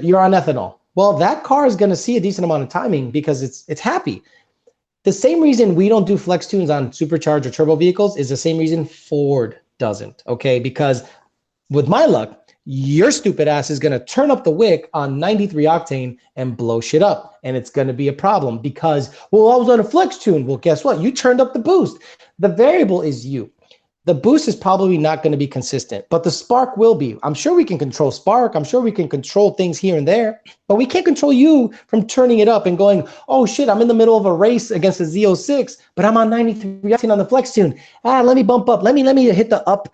you're on ethanol. Well, that car is going to see a decent amount of timing because it's happy. The same reason we don't do flex tunes on supercharged or turbo vehicles is the same reason Ford doesn't, okay? Because with my luck, Your stupid ass is going to turn up the wick on 93 octane and blow shit up. And it's going to be a problem because, well, I was on a flex tune. Well, guess what? You turned up the boost. The variable is you. The boost is probably not going to be consistent, but the spark will be. I'm sure we can control spark. I'm sure we can control things here and there, but we can't control you from turning it up and going, oh shit, I'm in the middle of a race against a Z06, but I'm on 93 on the flex tune. Let me bump up. Let me hit the up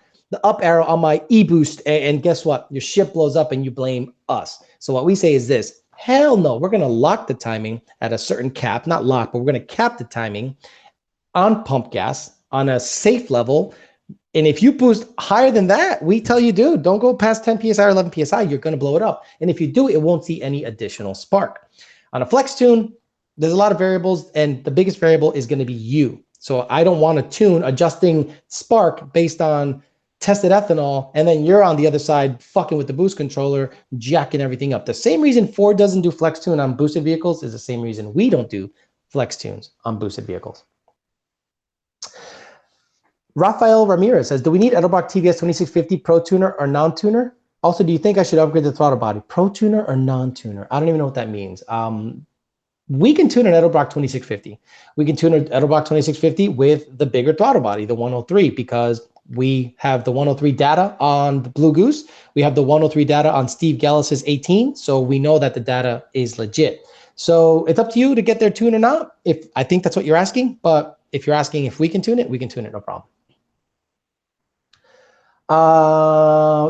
arrow on my e-boost. And guess what? Your shit blows up and you blame us. So what we say is this, hell no, we're going to lock the timing at a certain cap, not lock, but we're going to cap the timing on pump gas on a safe level. And if you boost higher than that, we tell you, dude, don't go past 10 PSI or 11 PSI. You're going to blow it up. And if you do, it won't see any additional spark. On a flex tune, there's a lot of variables, and the biggest variable is going to be you. So I don't want to tune adjusting spark based on tested ethanol, and then you're on the other side fucking with the boost controller, jacking everything up. The same reason Ford doesn't do flex tune on boosted vehicles is the same reason we don't do flex tunes on boosted vehicles. Rafael Ramirez says, do we need Edelbrock TVS 2650 Pro Tuner or non-tuner? Also, do you think I should upgrade the throttle body? Pro Tuner or non-tuner? I don't even know what that means. We can tune an Edelbrock 2650. We can tune an Edelbrock 2650 with the bigger throttle body, the 103, because we have the 103 data on the Blue Goose. We have the 103 data on Steve Gallis's 18, so we know that the data is legit. So it's up to you to get their tune or not. If I think that's what you're asking, but if you're asking if we can tune it, no problem.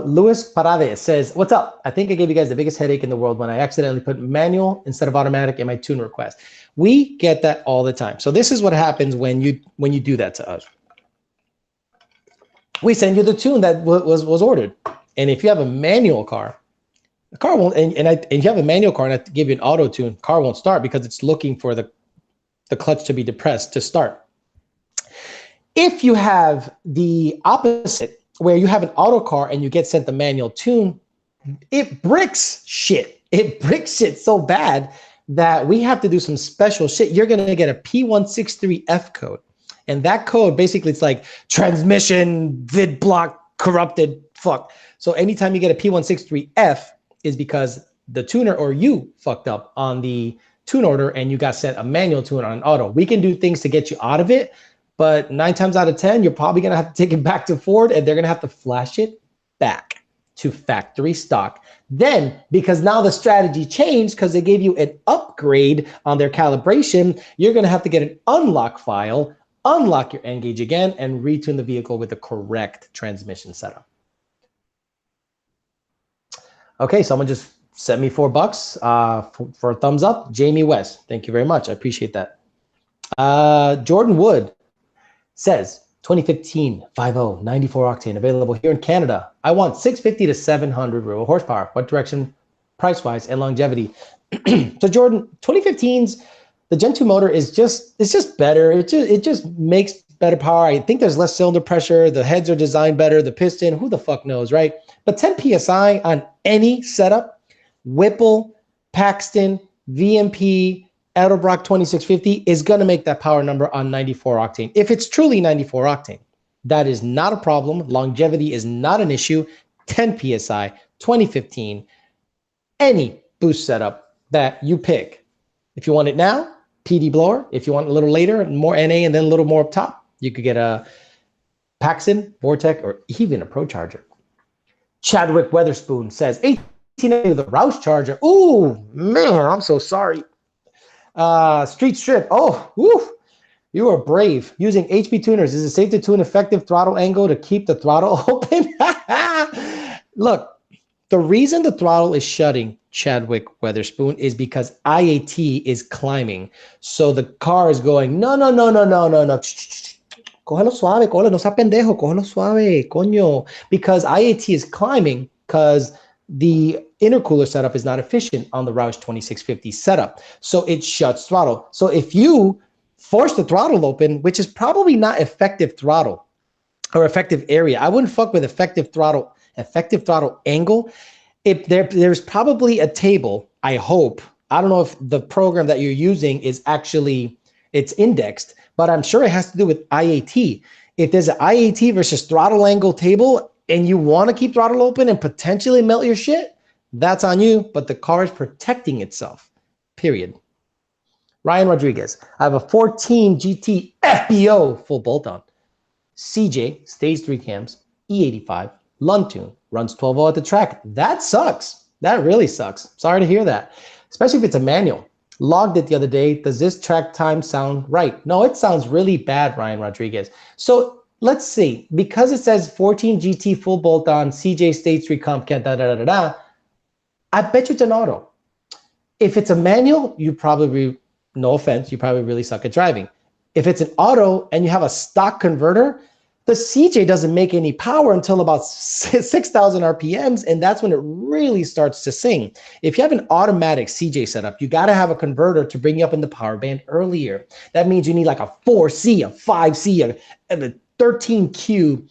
Luis Parades says, what's up? I think I gave you guys the biggest headache in the world when I accidentally put manual instead of automatic in my tune request. We get that all the time. So this is what happens when you do that to us. We send you the tune that was ordered. And if you have a manual car, the car won't, and if you have a manual car and I give you an auto tune, car won't start because it's looking for the clutch to be depressed to start. If you have the opposite, where you have an auto car and you get sent the manual tune, it bricks shit. It bricks shit so bad that we have to do some special shit. You're going to get a P163F code. And that code, basically, it's like transmission, vid block, corrupted, fuck. So anytime you get a P163F is because the tuner or you fucked up on the tune order and you got sent a manual tune on an auto. We can do things to get you out of it, but 9 times out of 10, you're probably going to have to take it back to Ford and they're going to have to flash it back to factory stock. Then, because now the strategy changed because they gave you an upgrade on their calibration, you're going to have to get an unlock file, unlock your N-gauge again, and retune the vehicle with the correct transmission setup. Okay, someone just sent me $4 for a thumbs up. Jamie West, thank you very much. I appreciate that. Jordan Wood says 2015 50 94 octane available here in Canada. I want 650 to 700 real horsepower. What direction, price wise, and longevity? So Jordan, 2015's the Gen 2 motor is just better. It just makes better power. I think there's less cylinder pressure. The heads are designed better. The piston, who the fuck knows, right? But 10 psi on any setup, Whipple, Paxton, VMP, Edelbrock 2650 is going to make that power number on 94 octane. If it's truly 94 octane, that is not a problem. Longevity is not an issue. 10 psi, 2015, any boost setup that you pick. If you want it now, PD blower. If you want it a little later, more NA and then a little more up top, you could get a Paxton, Vortec, or even a Procharger. Chadwick Weatherspoon says 18 the Roush Charger. Ooh, man, I'm so sorry. Street Strip. Oh, woo, you are brave. Using HP tuners, is it safe to tune effective throttle angle to keep the throttle open? Look, the reason the throttle is shutting, Chadwick Weatherspoon, is because IAT is climbing. So the car is going, no. Cógelo suave, cógelo, no sea pendejo, cógelo suave, coño. Because IAT is climbing because the intercooler setup is not efficient on the Roush 2650 setup. So it shuts throttle. So if you force the throttle open, which is probably not effective throttle or effective area, I wouldn't fuck with effective throttle angle. If there's probably a table, I hope. I don't know if the program that you're using is actually, it's indexed, but I'm sure it has to do with IAT. If there's an IAT versus throttle angle table, and you want to keep throttle open and potentially melt your shit, that's on you, but the car is protecting itself, period. Ryan Rodriguez, I have a 14 GT FBO full bolt-on. CJ, stage 3 cams, E85, Luntune, runs 12.0 at the track. That sucks. That really sucks. Sorry to hear that, especially if it's a manual. Logged it the other day. Does this track time sound right? No, it sounds really bad, Ryan Rodriguez. So let's see. Because it says 14 GT full bolt-on, CJ stage 3 comp, da-da-da-da-da, I bet you it's an auto. If it's a manual, you probably, no offense, you probably really suck at driving. If it's an auto and you have a stock converter, the CJ doesn't make any power until about 6,000 RPMs, and that's when it really starts to sing. If you have an automatic CJ setup, you got to have a converter to bring you up in the power band earlier. That means you need like a 4C, a 5C, a 13Q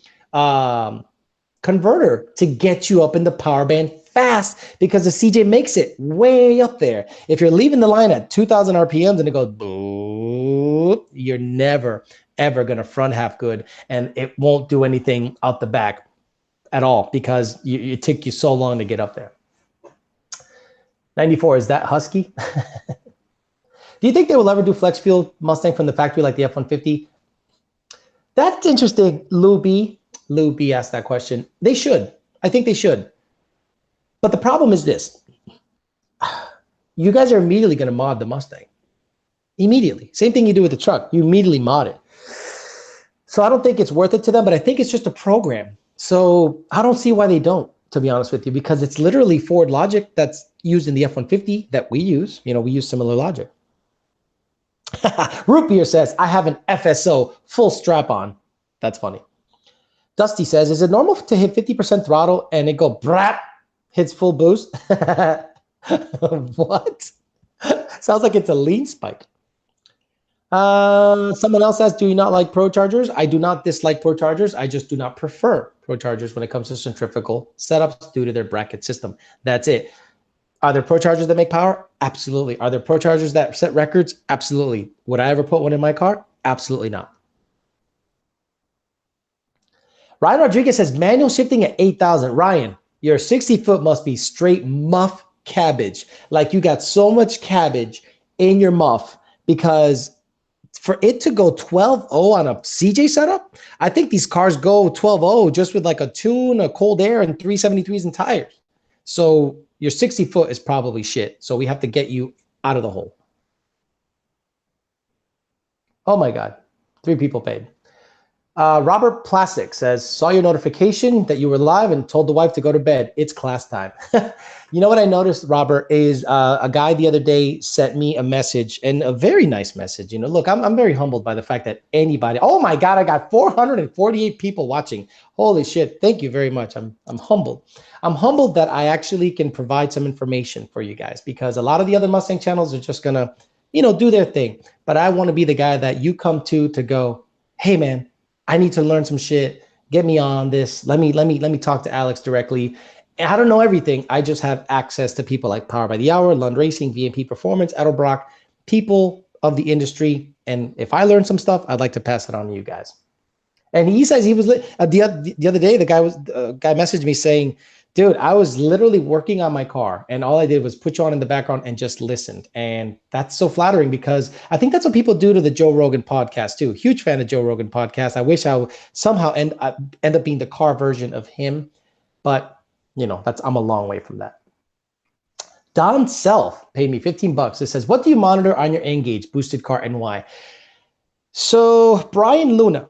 converter to get you up in the power band fast, because the CJ makes it way up there. If you're leaving the line at 2,000 RPMs and it goes boop, you're never ever going to front half good, and it won't do anything out the back at all because it took you so long to get up there. 94, is that Husky? Do you think they will ever do flex fuel Mustang from the factory like the F-150? That's interesting. Lou B asked that question. They should. I think they should. But the problem is this. You guys are immediately going to mod the Mustang. Immediately. Same thing you do with the truck. You immediately mod it. So I don't think it's worth it to them, but I think it's just a program. So I don't see why they don't, to be honest with you, because it's literally Ford logic that's used in the F-150 that we use. You know, we use similar logic. Root Beer says, I have an FSO full strap on. That's funny. Dusty says, is it normal to hit 50% throttle and it go brat, hits full boost? What? Sounds like it's a lean spike. Someone else says, do you not like Prochargers? I do not dislike Prochargers. I just do not prefer Prochargers when it comes to centrifugal setups due to their bracket system. That's it. Are there Prochargers that make power? Absolutely. Are there Prochargers that set records? Absolutely. Would I ever put one in my car? Absolutely not. Ryan Rodriguez says, manual shifting at 8,000. Ryan, your 60-foot must be straight muff cabbage. Like you got so much cabbage in your muff, because for it to go 12.0 on a CJ setup, I think these cars go 12.0 just with like a tune, a cold air, and 373s and tires. So your 60-foot is probably shit. So we have to get you out of the hole. Oh my God, 3 people paid. Robert Plastic says, saw your notification that you were live and told the wife to go to bed. It's class time. You know what I noticed, Robert, is a guy the other day sent me a message, and a very nice message. You know, look, I'm very humbled by the fact that anybody, oh my God, I got 448 people watching. Holy shit. Thank you very much. I'm humbled. I'm humbled that I actually can provide some information for you guys, because a lot of the other Mustang channels are just going to, you know, do their thing. But I want to be the guy that you come to go, hey man, I need to learn some shit. Get me on this. Let me talk to Alex directly. I don't know everything. I just have access to people like Power by the Hour, Lund Racing, VMP Performance, Edelbrock, people of the industry. And if I learn some stuff, I'd like to pass it on to you guys. And he says he was the other day. The guy messaged me saying, dude, I was literally working on my car and all I did was put you on in the background and just listened. And that's so flattering, because I think that's what people do to the Joe Rogan podcast too. Huge fan of Joe Rogan podcast. I wish I would somehow end up being the car version of him, but you know, I'm a long way from that. Don Self paid me $15. It says, what do you monitor on your N-Gage boosted car and why? So Brian Luna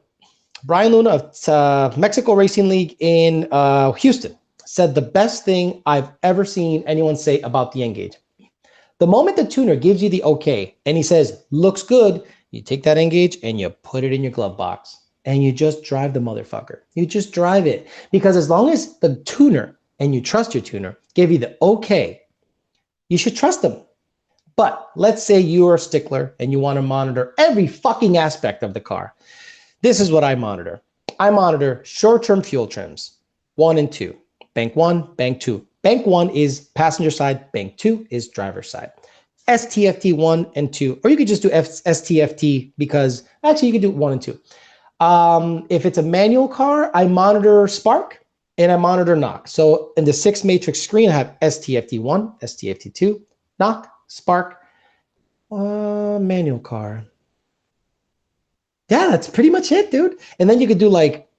of Mexico Racing League in Houston said the best thing I've ever seen anyone say about the N-Gage. The moment the tuner gives you the okay and he says, looks good, you take that N-Gage and you put it in your glove box and you just drive the motherfucker. You just drive it, because as long as the tuner, and you trust your tuner, give you the okay, you should trust them. But let's say you're a stickler and you want to monitor every fucking aspect of the car. This is what I monitor. I monitor short-term fuel trims, 1 and 2. Bank 1, bank 2. Bank 1 is passenger side, bank 2 is driver side. STFT 1 and 2, or you could just do STFT, because actually you could do 1 and 2. If it's a manual car, I monitor spark, and I monitor knock. So in the 6 matrix screen, I have STFT1, STFT2, knock, spark, manual car. Yeah, that's pretty much it, dude. And then you could do like,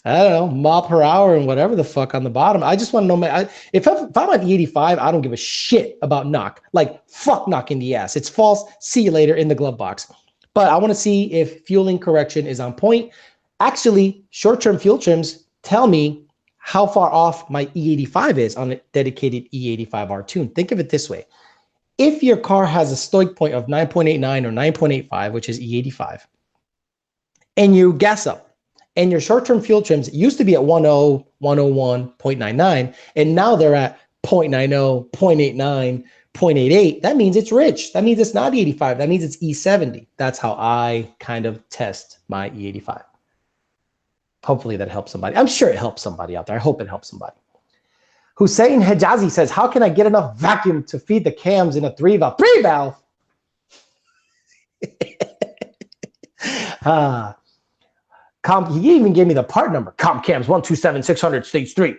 I don't know, mile per hour and whatever the fuck on the bottom. I just want to know, if I'm at E85, I don't give a shit about knock. Like, fuck knock in the ass. It's false. See you later in the glove box. But I want to see if fueling correction is on point. Actually, short-term fuel trims tell me how far off my E85 is on a dedicated E85R tune. Think of it this way. If your car has a stoic point of 9.89 or 9.85, which is E85, and you gas up, and your short-term fuel trims used to be at 10, 101, 0.99, and now they're at 0.90, 0.89, 0.88, that means it's rich. That means it's not E85. That means it's E70. That's how I kind of test my E85. Hopefully that helps somebody. I'm sure it helps somebody out there. I hope it helps somebody. Hussein Hejazi says, how can I get enough vacuum to feed the cams in a 3-valve? 3-valve! He even gave me the part number. Comp cams 127600 stage 3.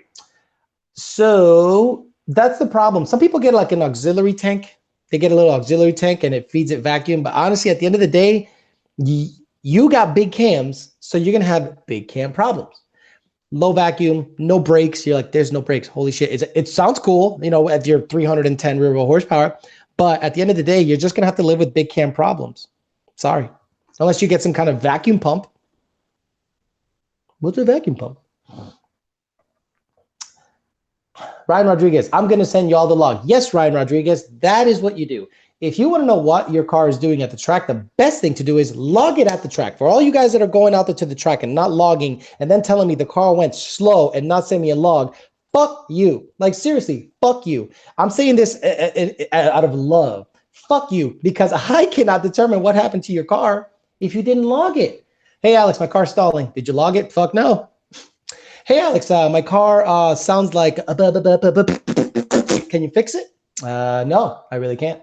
So that's the problem. Some people get like an auxiliary tank. They get a little auxiliary tank and it feeds it vacuum. But honestly, at the end of the day, you got big cams, so you're going to have big cam problems. Low vacuum, no brakes. You're like, there's no brakes. Holy shit. It sounds cool, you know, at your 310 rear wheel horsepower. But at the end of the day, you're just going to have to live with big cam problems. Sorry. Unless you get some kind of vacuum pump. What's a vacuum pump? Ryan Rodriguez, I'm going to send you all the log. Yes, Ryan Rodriguez, that is what you do. If you want to know what your car is doing at the track, the best thing to do is log it at the track. For all you guys that are going out there to the track and not logging and then telling me the car went slow and not sending me a log, fuck you. Like, seriously, fuck you. I'm saying this out of love. Fuck you, because I cannot determine what happened to your car if you didn't log it. Hey, Alex, my car's stalling. Did you log it? Fuck no. Hey, Alex, my car sounds like... Can you fix it? No, I really can't.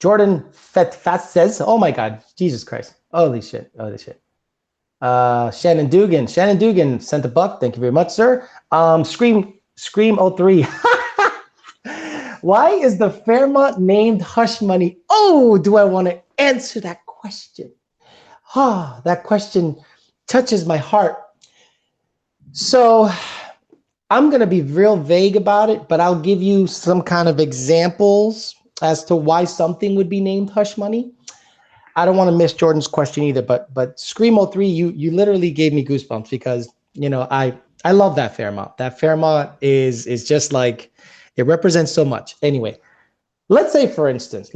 Jordan Fat says, oh my God, Jesus Christ. Holy shit, holy shit. Shannon Dugan sent $1. Thank you very much, sir. Scream 03. Why is the Fairmont named Hush Money? Oh, do I want to answer that question? Ah, that question touches my heart. So I'm going to be real vague about it, but I'll give you some kind of examples as to why something would be named Hush Money. I don't want to miss Jordan's question either, but Scream 03, you literally gave me goosebumps because, you know, I love that Fairmont. That Fairmont is just like, it represents so much. Anyway, let's say for instance,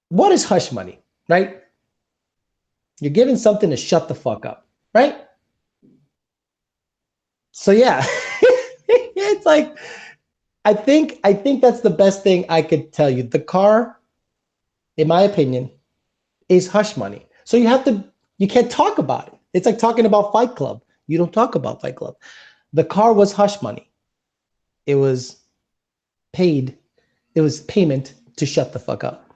what is hush money, right? You're giving something to shut the fuck up, right? So yeah, it's like, I think that's the best thing I could tell you. The car, in my opinion, is hush money. So you can't talk about it. It's like talking about Fight Club. You don't talk about Fight Club. The car was hush money. It was paid. It was payment to shut the fuck up.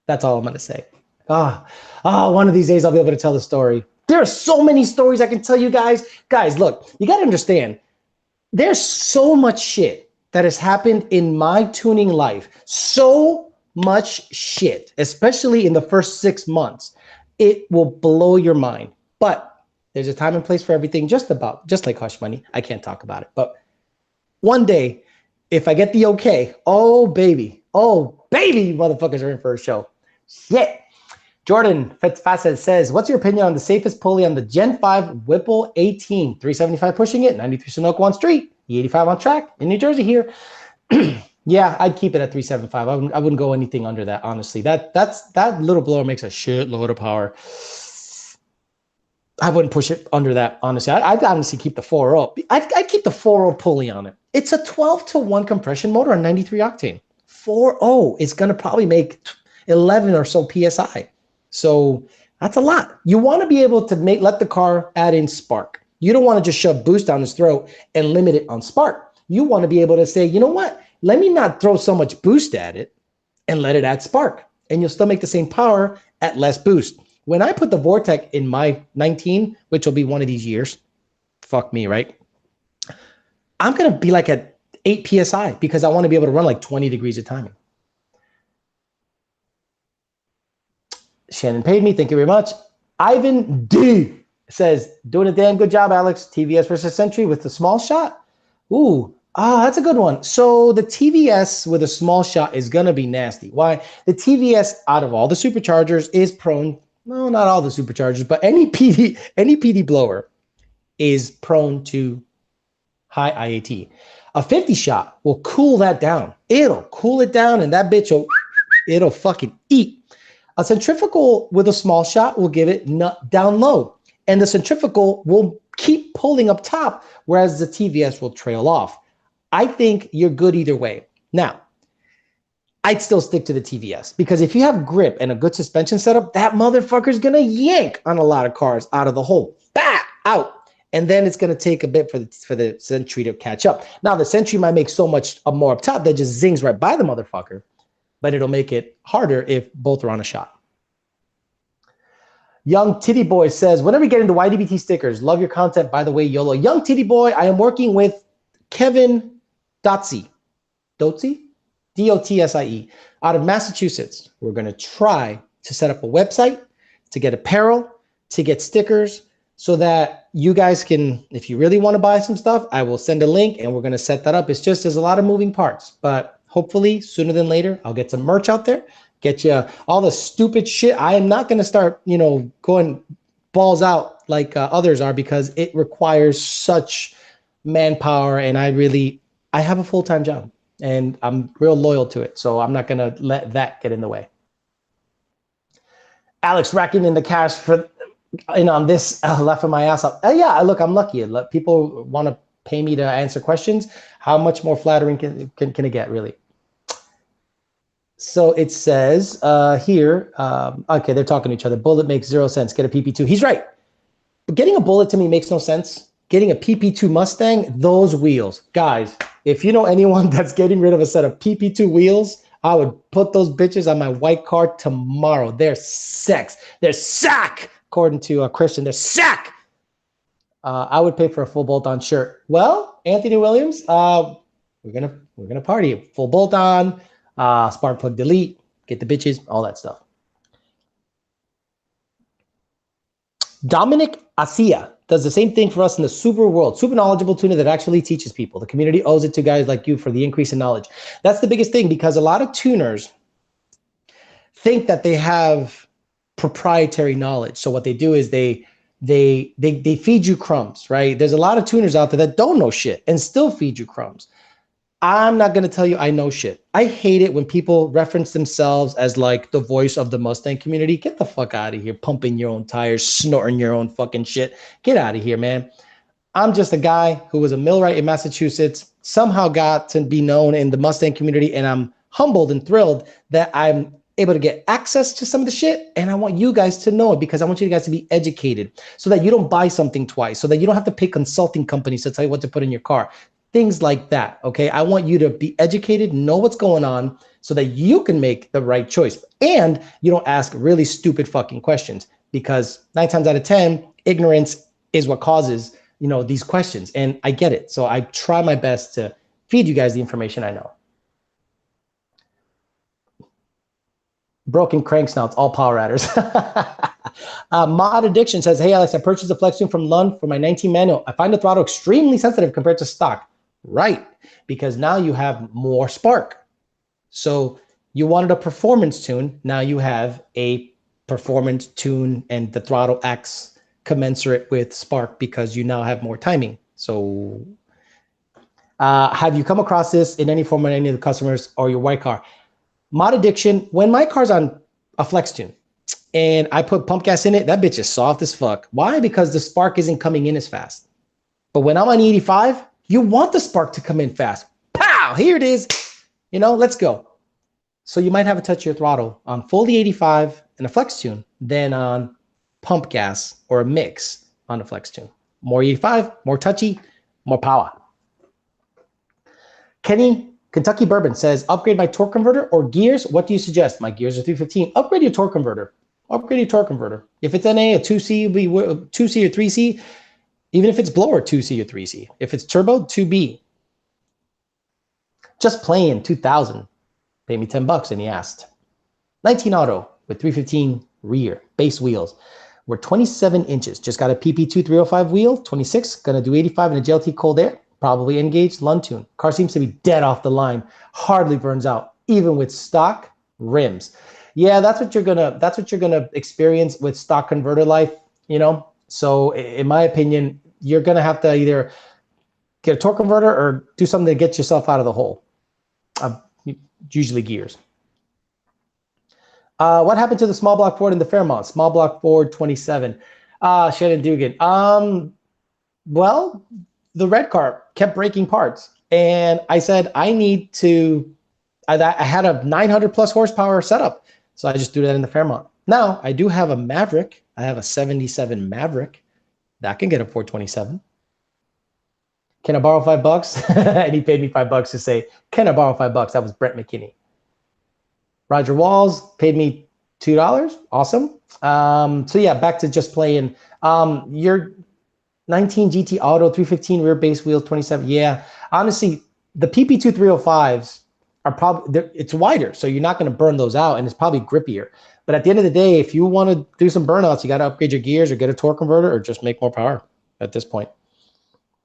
That's all I'm going to say. One of these days I'll be able to tell the story. There are so many stories I can tell you guys. Guys, look, you got to understand, there's so much shit that has happened in my tuning life. So much shit, especially in the first 6 months. It will blow your mind. But there's a time and place for everything, just like hush money. I can't talk about it. But one day, if I get the okay, oh baby, motherfuckers are in for a show. Shit. Jordan Fitzfasset says, what's your opinion on the safest pulley on the Gen 5 Whipple 18? 375 pushing it, 93 Sunoco on street, E85 on track in New Jersey here. Yeah, I'd keep it at 375. I wouldn't go anything under that, honestly. That little blower makes a shitload of power. I wouldn't push it under that, honestly. I'd honestly keep the 4.0. I'd keep the 4.0 pulley on it. It's a 12-to-1 compression motor on 93 octane. 4.0 is going to probably make 11 or so PSI. So that's a lot. You want to be able to let the car add in spark. You don't want to just shove boost down his throat and limit it on spark. You want to be able to say, you know what? Let me not throw so much boost at it and let it add spark. And you'll still make the same power at less boost. when I put the Vortec in my 19, which will be one of these years, fuck me, right? I'm going to be like at 8 PSI because I want to be able to run like 20 degrees of timing. Shannon paid me. Thank you very much. Ivan D says, doing a damn good job, Alex. TVS versus Sentry with the small shot. Ooh, that's a good one. So the TVS with a small shot is going to be nasty. Why? The TVS out of all the superchargers is prone, no, not all the superchargers, but any PD blower is prone to high IAT. A 50 shot will cool that down. It'll cool it down and that bitch it'll fucking eat. A centrifugal with a small shot will give it down low, and the centrifugal will keep pulling up top, whereas the TVS will trail off. I think you're good either way. Now, I'd still stick to the TVS because if you have grip and a good suspension setup, that motherfucker's gonna yank on a lot of cars out of the hole, out, and then it's gonna take a bit for the Sentry to catch up. Now, the Sentry might make so much more up top that just zings right by the motherfucker, but it'll make it harder if both are on a shot. Young Titty Boy says, whenever we get into YDBT stickers, love your content, by the way, YOLO. Young Titty Boy, I am working with Kevin Dotsie, D-O-T-S-I-E, out of Massachusetts. We're going to try to set up a website, to get apparel, to get stickers, so that you guys can, if you really want to buy some stuff, I will send a link and we're going to set that up. It's just, there's a lot of moving parts, but hopefully sooner than later, I'll get some merch out there, get you all the stupid shit. I am not going to start, going balls out like others are because it requires such manpower. And I have a full-time job and I'm real loyal to it. So I'm not going to let that get in the way. Alex racking in the cash on this, laughing my ass off. Yeah, look, I'm lucky. People want to pay me to answer questions. How much more flattering can it get, really? So it says here, okay, they're talking to each other. Bullet makes 0 sense. Get a PP2. He's right. But getting a Bullet to me makes no sense. Getting a PP2 Mustang, those wheels. Guys, if you know anyone that's getting rid of a set of PP2 wheels, I would put those bitches on my white car tomorrow. They're sex. They're sack, according to Christian. They're sack. I would pay for a full bolt-on shirt. Well, Anthony Williams, we're gonna party. Full bolt-on, spark plug delete, get the bitches, all that stuff. Dominic Asia does the same thing for us in the super world. Super knowledgeable tuner that actually teaches people. The community owes it to guys like you for the increase in knowledge. That's the biggest thing, because a lot of tuners think that they have proprietary knowledge. So what they do is they feed you crumbs, right? There's a lot of tuners out there that don't know shit and still feed you crumbs. I'm not going to tell you I know shit. I hate it when people reference themselves as like the voice of the Mustang community. Get the fuck out of here, pumping your own tires, snorting your own fucking shit. Get out of here, man. I'm just a guy who was a millwright in Massachusetts, somehow got to be known in the Mustang community, and I'm humbled and thrilled that I'm able to get access to some of the shit, and I want you guys to know it because I want you guys to be educated so that you don't buy something twice, so that you don't have to pay consulting companies to tell you what to put in your car. Things like that, okay? I want you to be educated, know what's going on so that you can make the right choice. And you don't ask really stupid fucking questions, because 9 times out of 10, ignorance is what causes, these questions. And I get it. So I try my best to feed you guys the information I know. Broken crank snouts, all power adders. Mod Addiction says, hey, Alex, I purchased a flex tune from Lund for my 19 manual. I find the throttle extremely sensitive compared to stock. Right, because now you have more spark. So you wanted a performance tune. Now you have a performance tune, and the throttle acts commensurate with spark because you now have more timing. So have you come across this in any form on any of the customers or your white car? Mod Addiction, when my car's on a flex tune and I put pump gas in it, that bitch is soft as fuck. Why? Because the spark isn't coming in as fast. But when I'm on E85, you want the spark to come in fast. Pow! Here it is. Let's go. So you might have a touch of your throttle on fully 85 and a flex tune than on pump gas or a mix on a flex tune. More 85, more touchy, more power. Kentucky Bourbon says, upgrade my torque converter or gears. What do you suggest? My gears are 315. Upgrade your torque converter. upgrade your torque converter. If it's NA, a 2C, 2C or 3C, even if it's blower, 2C or 3C. If it's turbo, 2B. Just playing 2000, paid me $10 and he asked. 19 auto with 315 rear, base wheels. We're 27 inches. Just got a PP2 305 wheel, 26, gonna do 85 in a JLT cold air, probably engaged Lund tune. Car seems to be dead off the line, hardly burns out, even with stock rims. Yeah, that's what you're gonna experience with stock converter life, you know. So in my opinion, you're gonna have to either get a torque converter or do something to get yourself out of the hole. Usually gears. What happened to the small block Ford in the Fairmont? Small block Ford 27. Shannon Dugan. Well, the red car kept breaking parts, and I said I need to. I had a 900 plus horsepower setup, so I just threw that in the Fairmont. Now I do have a Maverick. I have a 77 Maverick that can get a 427. Can I borrow $5? And he paid me $5 to say, can I borrow $5? That was Brent McKinney. Roger Walls paid me $2. Awesome. So yeah, back to just playing. Your 19 GT Auto 315 rear base wheel 27. Yeah, honestly, the PP2 305s are probably, it's wider, so you're not going to burn those out, and it's probably grippier. But at the end of the day, if you want to do some burnouts, you got to upgrade your gears or get a torque converter or just make more power at this point.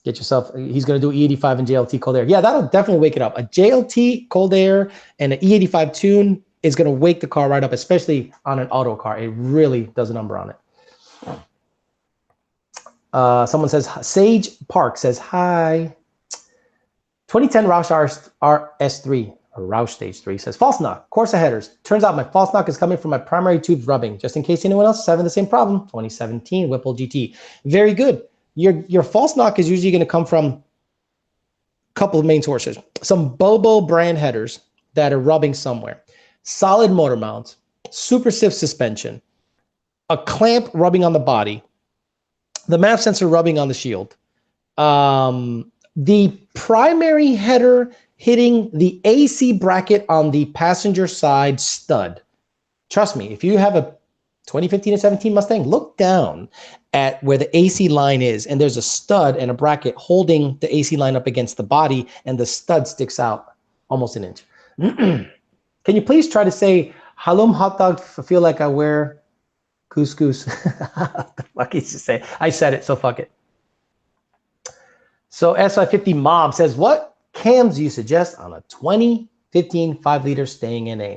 Get yourself, he's going to do E85 and JLT cold air. Yeah, that'll definitely wake it up. A JLT cold air and an E85 tune is going to wake the car right up, especially on an auto car. It really does a number on it. Someone says, Sage Park says, hi. 2010 Roush RS3, or Roush Stage 3, says, false knock, Corsa headers. Turns out my false knock is coming from my primary tubes rubbing. Just in case anyone else is having the same problem, 2017 Whipple GT. Very good. Your false knock is usually going to come from a couple of main sources. Some Bobo brand headers that are rubbing somewhere. Solid motor mounts, super stiff suspension, a clamp rubbing on the body, the MAF sensor rubbing on the shield, the primary header hitting the AC bracket on the passenger side stud. Trust me, if you have a 2015 or 17 Mustang, look down at where the AC line is, and there's a stud and a bracket holding the AC line up against the body, and the stud sticks out almost an inch. Can you please try to say, halum hot dog, feel like I wear couscous? What the fuck is to say? I said it, so fuck it. So SI50 Mob says, what cams do you suggest on a 2015 5-liter staying NA?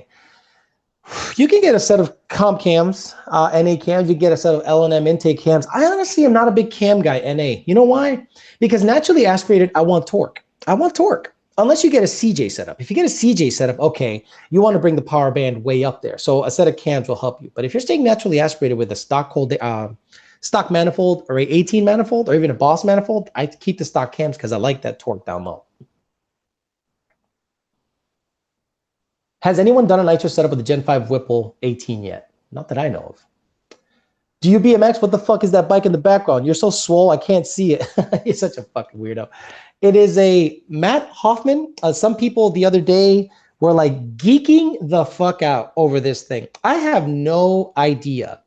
You can get a set of comp cams, NA cams. You get a set of L&M intake cams. I honestly am not a big cam guy, NA. You know why? Because naturally aspirated, I want torque. I want torque. Unless you get a CJ setup. If you get a CJ setup, okay, you want to bring the power band way up there. So a set of cams will help you. But if you're staying naturally aspirated with a stock manifold or a 18 manifold or even a Boss manifold, I keep the stock cams because I like that torque down low. Has anyone done a nitro setup with the Gen 5 Whipple 18 yet? Not that I know of. Do you BMX? What the fuck is that bike in the background? You're so swole, I can't see it. You're such a fucking weirdo. It is a Matt Hoffman. Some people the other day were like geeking the fuck out over this thing. I have no idea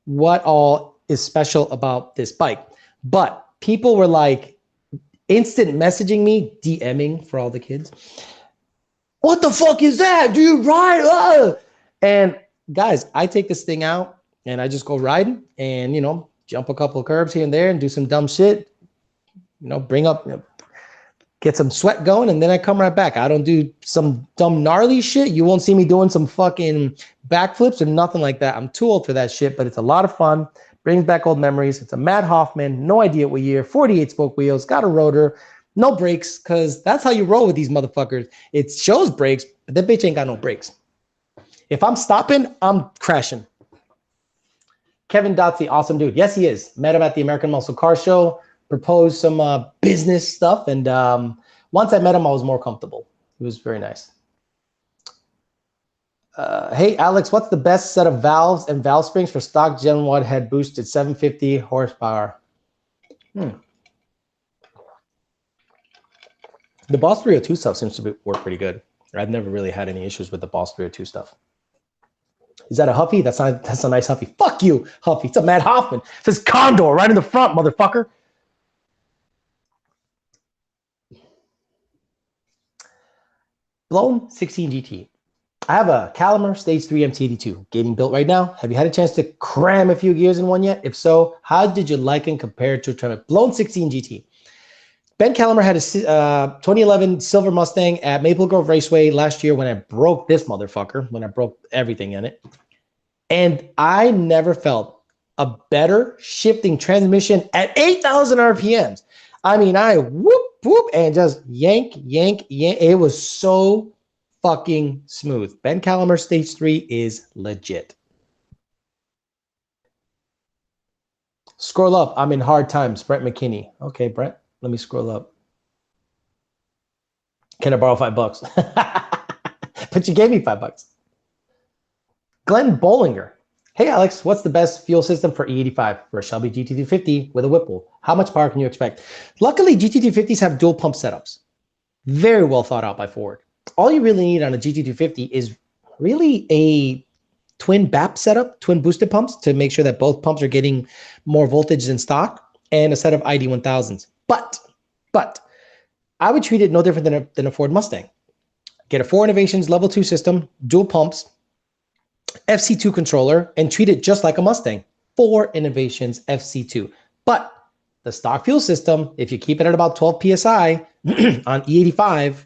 what all is special about this bike, but people were like instant messaging me, DMing for all the kids. What the fuck is that? Do you ride? And guys, I take this thing out and I just go riding and, you know, jump a couple of curbs here and there and do some dumb shit, you know, bring up, get some sweat going, and then I come right back. I don't do some dumb gnarly shit. You won't see me doing some fucking backflips or nothing like that. I'm too old for that shit, but it's a lot of fun. Brings back old memories. It's a Matt Hoffman, no idea what year, 48 spoke wheels, got a rotor, no brakes, because that's how you roll with these motherfuckers. It shows brakes, but that bitch ain't got no brakes. If I'm stopping, I'm crashing. Kevin Dotsey, awesome dude. Yes, he is. Met him at the American Muscle Car Show, proposed some business stuff, and once I met him, I was more comfortable. He was very nice. Hey, Alex, what's the best set of valves and valve springs for stock Gen 1 head boosted 750 horsepower? The Boss 302 stuff seems to work pretty good. I've never really had any issues with the Boss 302 stuff. Is that a Huffy? That's a nice Huffy. Fuck you, Huffy. It's a Matt Hoffman. It says Condor right in the front, motherfucker. Blown 16 GT. I have a Caliber Stage 3 MT82 getting built right now. Have you had a chance to cram a few gears in one yet? If so, how did you like and compare it to a Tremor? Blown 16 GT. Ben Caliber had a 2011 Silver Mustang at Maple Grove Raceway last year when I broke this motherfucker, when I broke everything in it. And I never felt a better shifting transmission at 8,000 RPMs. I mean, I whoop, whoop, and just yank, yank, yank. It was so fucking smooth. Ben Caliber Stage 3 is legit. Scroll up. I'm in hard times. Brent McKinney. Okay, Brent, let me scroll up. Can I borrow $5? But you gave me $5. Glenn Bollinger. Hey, Alex, what's the best fuel system for E85 for a Shelby GT250 with a Whipple? How much power can you expect? Luckily, GT250s have dual pump setups. Very well thought out by Ford. All you really need on a GT250 is really a twin BAP setup, twin boosted pumps, to make sure that both pumps are getting more voltage than stock, and a set of ID1000s. But I would treat it no different than a Ford Mustang. Get a 4 Innovations Level 2 system, dual pumps, FC2 controller, and treat it just like a Mustang. 4 Innovations FC2. But the stock fuel system, if you keep it at about 12 PSI on E85,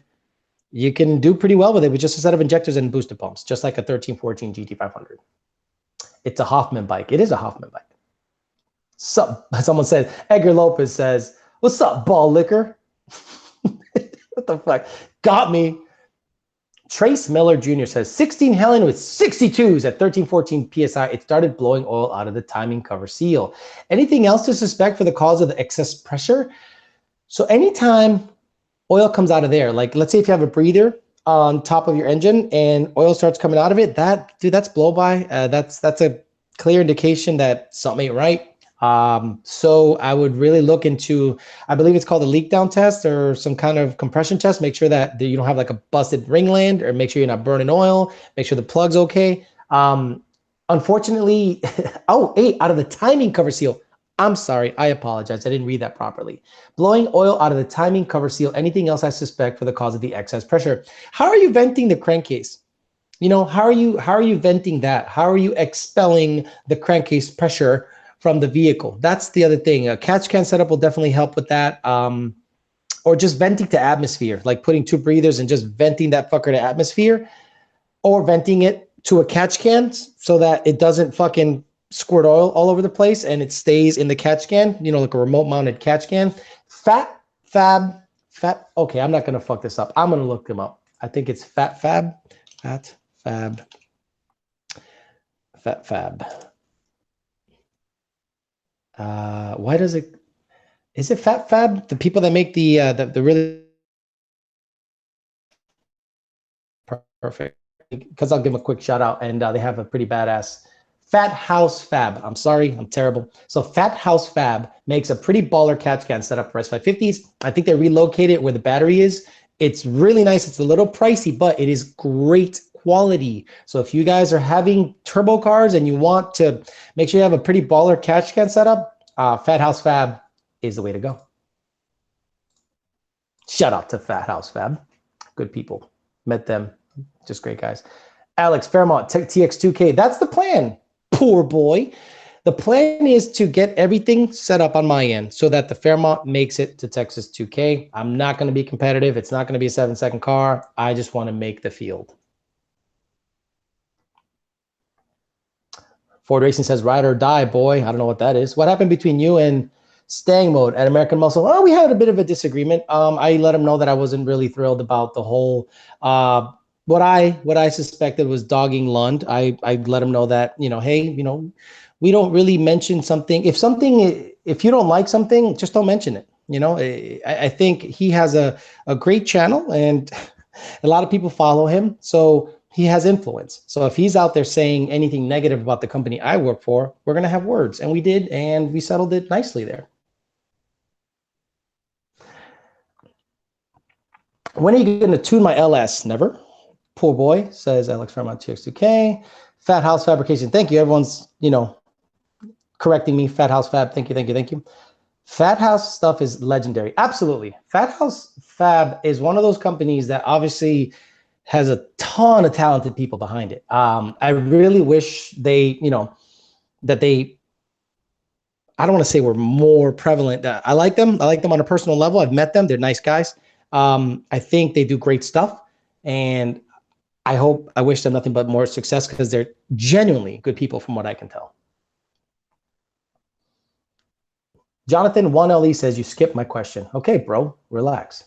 you can do pretty well with it with just a set of injectors and boosted pumps, just like a 1314 GT500. It's a Hoffman bike. It is a Hoffman bike. Someone said, Edgar Lopez says, what's up, ball liquor? What the fuck? Got me. Trace Miller Jr. says, 16 Helen with 62s at 1314 PSI. It started blowing oil out of the timing cover seal. Anything else to suspect for the cause of the excess pressure? So anytime oil comes out of there, like let's say if you have a breather on top of your engine and oil starts coming out of it, that's blow by. That's a clear indication that something ain't right. So I would really look into, I believe it's called a leak down test or some kind of compression test. Make sure that you don't have like a busted ringland, or make sure you're not burning oil. Make sure the plug's okay. Unfortunately, 8 out of the timing cover seal. I'm sorry, I apologize. I didn't read that properly. Blowing oil out of the timing cover seal. Anything else I suspect for the cause of the excess pressure. How are you venting the crankcase? You know, how are you venting that? How are you expelling the crankcase pressure from the vehicle? That's the other thing. A catch can setup will definitely help with that. Or just venting to atmosphere, like putting 2 breathers and just venting that fucker to atmosphere, or venting it to a catch can so that it doesn't fucking squirt oil all over the place and it stays in the catch can, you know, like a remote mounted catch can. Fat Fab. Okay, I'm not going to fuck this up. I'm going to look them up. I think it's Fat Fab. Why does it, is it Fat Fab? The people that make the really perfect, because I'll give them a quick shout out, and they have a pretty badass Fat House Fab. I'm sorry, I'm terrible. So Fat House Fab makes a pretty baller catch can setup for S550s. I think they relocated it where the battery is. It's really nice. It's a little pricey, but it is great quality. So if you guys are having turbo cars and you want to make sure you have a pretty baller catch can setup, Fat House Fab is the way to go. Shout out to Fat House Fab. Good people. Met them. Just great guys. Alex, Fairmont TX2K. That's the plan. Poor boy. The plan is to get everything set up on my end so that the Fairmont makes it to Texas 2K. I'm not going to be competitive. It's not going to be a 7-second car. I just want to make the field. Ford Racing says, ride or die, boy. I don't know what that is. What happened between you and Staying Mode at American Muscle? Oh, we had a bit of a disagreement. I let him know that I wasn't really thrilled about the whole, what I suspected was dogging Lund. I let him know that, you know, hey, you know, we don't really mention something. If you don't like something, just don't mention it. You know, I think he has a great channel and a lot of people follow him. So he has influence. So if he's out there saying anything negative about the company I work for, we're going to have words. And we did, and we settled it nicely there. When are you going to tune my LS? Never. Poor boy, says Alex Fairmont TX2K. Fat House Fabrication. Thank you. Everyone's, correcting me. Fat House Fab. Thank you, thank you, thank you. Fat House stuff is legendary. Absolutely. Fat House Fab is one of those companies that obviously has a ton of talented people behind it. I really wish they, that they, I don't want to say we're more prevalent. I like them. I like them on a personal level. I've met them. They're nice guys. I think they do great stuff. And I wish them nothing but more success because they're genuinely good people from what I can tell. Jonathan 1LE says, you skipped my question. Okay, bro, relax.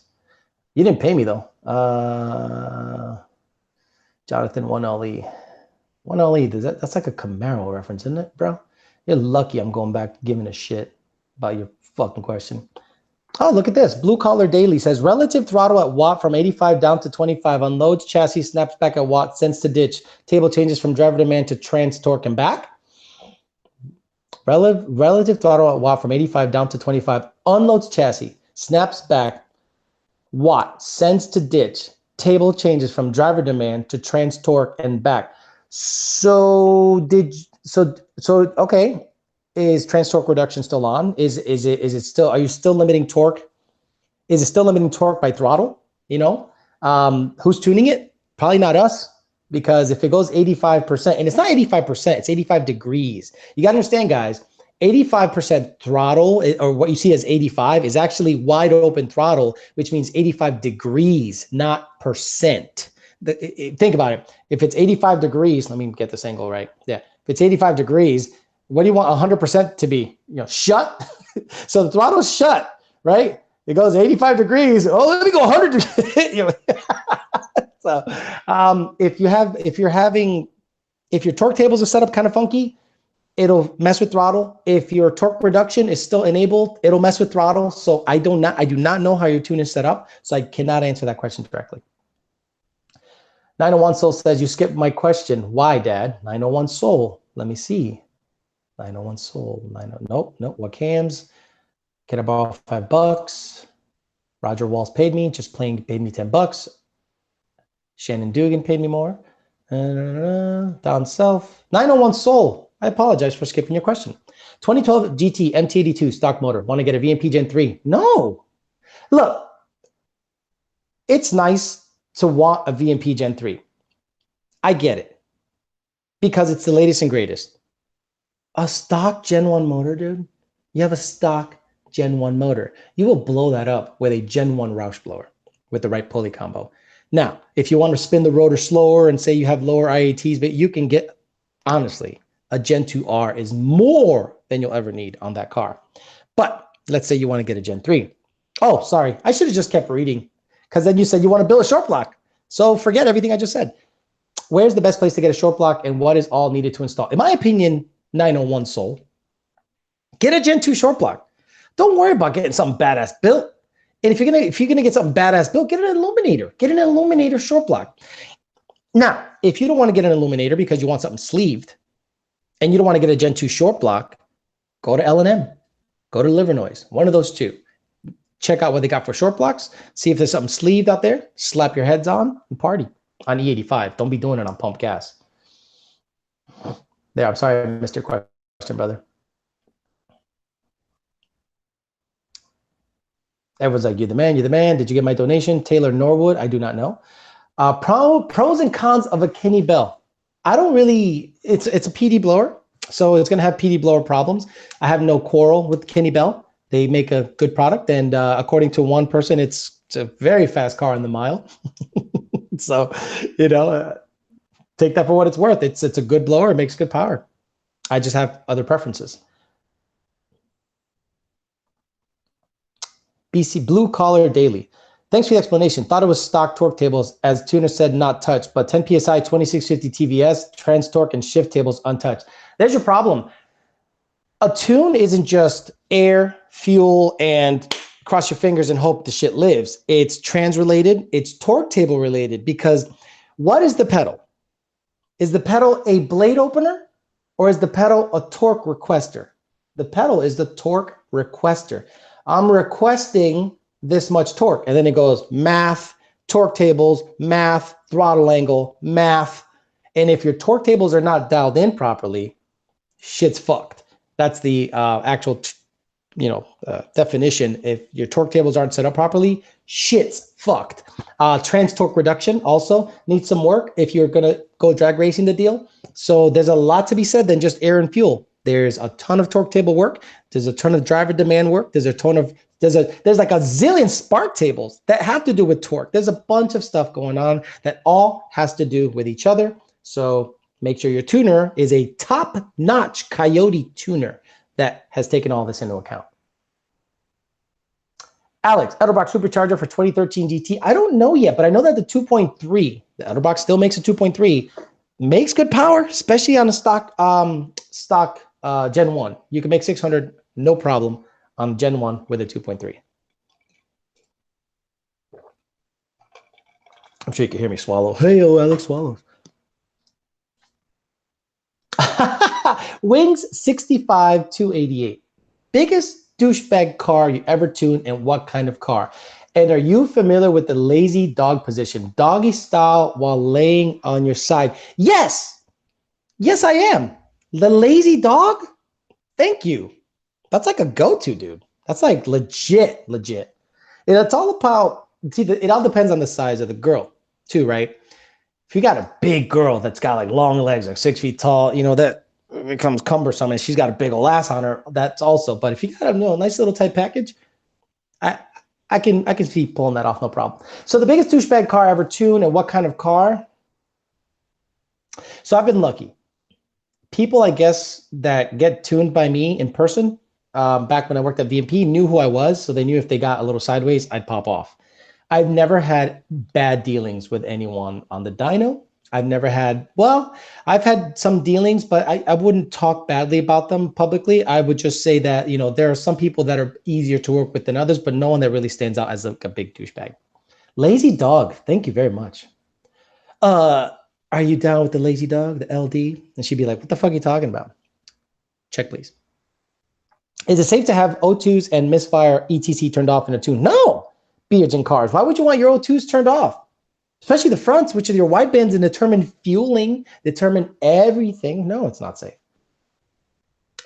You didn't pay me though. Jonathan 1LE. 1LE, that's like a Camaro reference, isn't it, bro? You're lucky I'm going back giving a shit about your fucking question. Oh, look at this. Blue Collar Daily says, relative throttle at watt from 85 down to 25. Unloads chassis, snaps back at watt, sends to ditch. Table changes from driver demand to trans torque and back. Relative throttle at watt from 85 down to 25. Unloads chassis, snaps back, watt, sends to ditch. Table changes from driver demand to trans torque and back. So okay. Is trans torque reduction still on? Is it still, are you still limiting torque? Is it still limiting torque by throttle? Who's tuning it? Probably not us, because if it goes 85%, and it's not 85%, it's 85 degrees. You got to understand, guys, 85% throttle, or what you see as 85, is actually wide open throttle, which means 85 degrees, not percent. Think about it. If it's 85 degrees, let me get this angle right. Yeah. If it's 85 degrees, what do you want 100% to be? Shut. So the throttle's shut, right? It goes 85 degrees. Oh, let me go 100 degrees. So if your torque tables are set up kind of funky, it'll mess with throttle. If your torque reduction is still enabled, it'll mess with throttle. So I do not know how your tune is set up, so I cannot answer that question directly. 901 Soul says, you skipped my question. Why, Dad? 901 Soul. Let me see. 901 Soul. Nope. What cams? Can I borrow $5? Roger Walls paid me. Just paid me $10. Shannon Dugan paid me more. Down south. 901 Soul. I apologize for skipping your question. 2012 GT MT82 stock motor. Want to get a VMP Gen 3? No. Look, it's nice to want a VMP Gen 3. I get it. Because it's the latest and greatest. A stock Gen 1 motor, dude. You have a stock Gen 1 motor. You will blow that up with a Gen 1 Roush blower with the right pulley combo. Now, if you want to spin the rotor slower and say you have lower IATs, but you can get, honestly, a Gen 2R is more than you'll ever need on that car. But let's say you want to get a Gen 3. Oh, sorry. I should have just kept reading, because then you said you want to build a short block. So forget everything I just said. Where's the best place to get a short block, and what is all needed to install? In my opinion, 901 Soul, get a Gen 2 short block. Don't worry about getting something badass built. And if you're gonna get something badass built, get an illuminator. Get an illuminator short block. Now, if you don't want to get an illuminator because you want something sleeved, and you don't want to get a Gen 2 short block, go to L&M, go to Livernoise, one of those two. Check out what they got for short blocks. See if there's something sleeved out there. Slap your heads on and party on E85. Don't be doing it on pump gas. There, I'm sorry I missed your question, brother. Everyone's like, you're the man, you're the man. Did you get my donation? Taylor Norwood, I do not know. Pros and cons of a Kinney Bell. I don't really, it's a PD blower, so it's gonna have PD blower problems. I have no quarrel with Kinney Bell. They make a good product, and according to one person, it's a very fast car in the mile. So, take that for what it's worth. It's a good blower. It makes good power. I just have other preferences. BC Blue Collar Daily. Thanks for the explanation. Thought it was stock torque tables, as tuner said, not touched, but 10 PSI, 2650 TVS, trans torque, and shift tables untouched. There's your problem. A tune isn't just air, fuel, and cross your fingers and hope the shit lives. It's trans related. It's torque table related, because what is the pedal? Is the pedal a blade opener, or is the pedal a torque requester? The pedal is the torque requester. I'm requesting this much torque, and then it goes math, torque tables, math, throttle angle, math, And if your torque tables are not dialed in properly, shit's fucked. That's the actual, definition. If your torque tables aren't set up properly, shit's fucked. Trans torque reduction also needs some work if you're gonna go drag racing the deal. So there's a lot to be said than just air and fuel. There's a ton of torque table work. There's a ton of driver demand work. There's like a zillion spark tables that have to do with torque. There's a bunch of stuff going on that all has to do with each other. So make sure your tuner is a top-notch Coyote tuner that has taken all this into account. Alex, Ettelbach Supercharger for 2013 GT. I don't know yet, but I know that the 2.3, the Ettelbach still makes a 2.3, makes good power, especially on a stock Gen 1. You can make 600, no problem, on Gen 1 with a 2.3. I'm sure you can hear me swallow. Hey, Alex swallows. Wings 65 288. Biggest douchebag car you ever tuned, and what kind of car? And are you familiar with the lazy dog position? Doggy style while laying on your side. Yes. Yes, I am. The lazy dog? Thank you. That's like a go-to, dude. That's like legit. And it's all about, it all depends on the size of the girl too, right? If you got a big girl that's got like long legs, like 6 feet tall, that becomes cumbersome, and she's got a big old ass on her. That's also. But if you got a nice little tight package, I can see pulling that off, no problem. So the biggest douchebag car I ever tuned, and what kind of car? So I've been lucky. People, I guess, that get tuned by me in person, back when I worked at VMP, knew who I was, so they knew if they got a little sideways, I'd pop off. I've never had bad dealings with anyone on the dyno. I've had some dealings, but I wouldn't talk badly about them publicly. I would just say that, there are some people that are easier to work with than others, but no one that really stands out as a big douchebag. Lazy dog, thank you very much. Are you down with the lazy dog, the LD? And she'd be like, what the fuck are you talking about? Check, please. Is it safe to have O2s and misfire ETC turned off in a tune? No, beards and cars. Why would you want your O2s turned off? Especially the fronts, which are your wide bands and determine fueling, determine everything. No, it's not safe.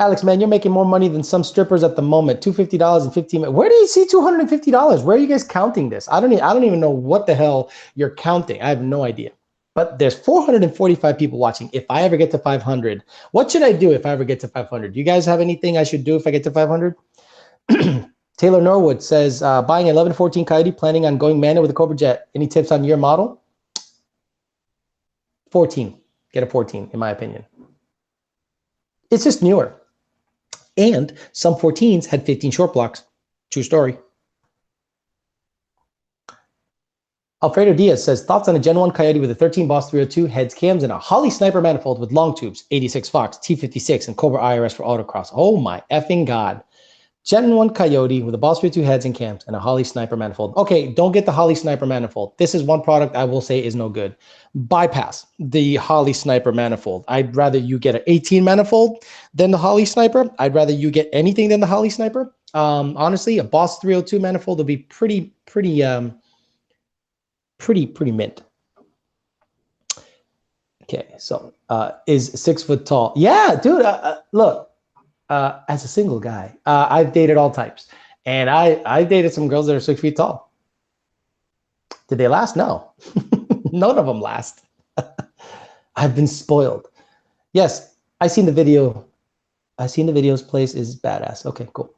Alex, man, you're making more money than some strippers at the moment. $250 and 15 minutes. Where do you see $250? Where are you guys counting this? I don't even know what the hell you're counting. I have no idea. But there's 445 people watching. If I ever get to 500, what should I do if I ever get to 500? Do you guys have anything I should do if I get to 500? Taylor Norwood says, buying an 1114 Coyote, planning on going manual with a Cobra Jet. Any tips on your model? 14. Get a 14, in my opinion. It's just newer. And some 14s had 15 short blocks. True story. Alfredo Diaz says, thoughts on a Gen 1 Coyote with a 13 Boss 302, heads, cams, and a Holley Sniper manifold with long tubes, 86 Fox, T56, and Cobra IRS for autocross. Oh my effing God. Gen 1 Coyote with a Boss 302 heads and cams and a Holley Sniper manifold. Okay, don't get the Holley Sniper manifold. This is one product I will say is no good. Bypass the Holley Sniper manifold. I'd rather you get an 18 manifold than the Holley Sniper. I'd rather you get anything than the Holley Sniper. Honestly, a Boss 302 manifold will be pretty mint. Okay, so is 6 foot tall? Yeah, dude. Look. As a single guy, I've dated all types, and I dated some girls that are 6 feet tall. Did they last? No, none of them last. I've been spoiled. Yes, I seen the video. Video's place is badass. Okay, cool.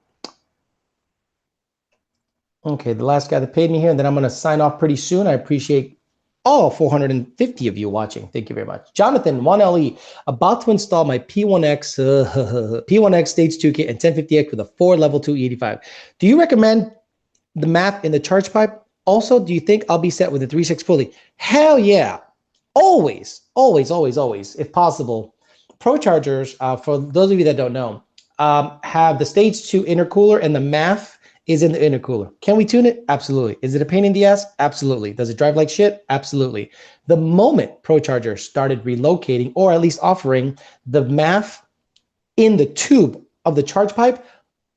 Okay, the last guy that paid me here, and then I'm gonna sign off pretty soon. I appreciate all 450 of you watching. Thank you very much. Jonathan, 1LE, about to install my P1X P1X Stage 2 kit and 1050X with a 4 level 2 E85. Do you recommend the math in the charge pipe? Also, do you think I'll be set with a 3.6 pulley? Hell yeah. Always, if possible. Prochargers, for those of you that don't know, have the Stage 2 intercooler, and the math is in the intercooler. Can we tune it? Absolutely. Is it a pain in the ass? Absolutely. Does it drive like shit? Absolutely. The moment Procharger started relocating, or at least offering the math in the tube of the charge pipe,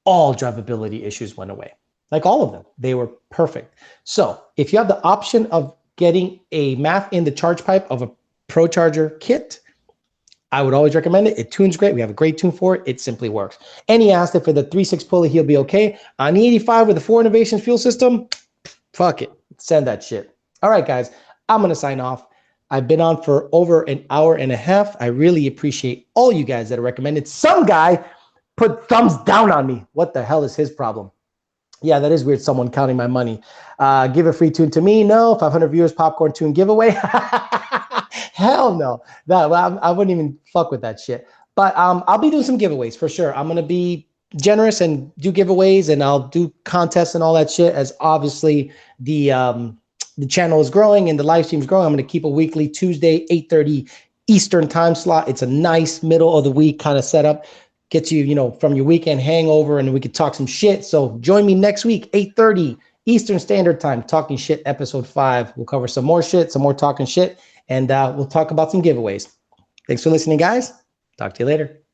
all drivability issues went away. Like all of them. They were perfect. So if you have the option of getting a math in the charge pipe of a Procharger kit. I would always recommend it. It tunes great. We have a great tune for it. It simply works. And he asked if for the 3.6 pulley, he'll be okay. On the 85 with the 4 Innovations fuel system, fuck it. Send that shit. All right, guys, I'm going to sign off. I've been on for over an hour and a half. I really appreciate all you guys that are recommended. Some guy put thumbs down on me. What the hell is his problem? Yeah, that is weird. Someone counting my money. Give a free tune to me. No. 500 viewers, popcorn tune giveaway. Hell no. I wouldn't even fuck with that shit. But I'll be doing some giveaways for sure. I'm going to be generous and do giveaways, and I'll do contests and all that shit, as obviously the channel is growing and the live stream is growing. I'm going to keep a weekly Tuesday, 8:30 Eastern time slot. It's a nice middle of the week kind of setup. Gets you, from your weekend hangover, and we could talk some shit. So join me next week, 8:30 Eastern Standard Time, Talking Shit, episode 5. We'll cover some more shit, some more talking shit, and we'll talk about some giveaways. Thanks for listening, guys. Talk to you later.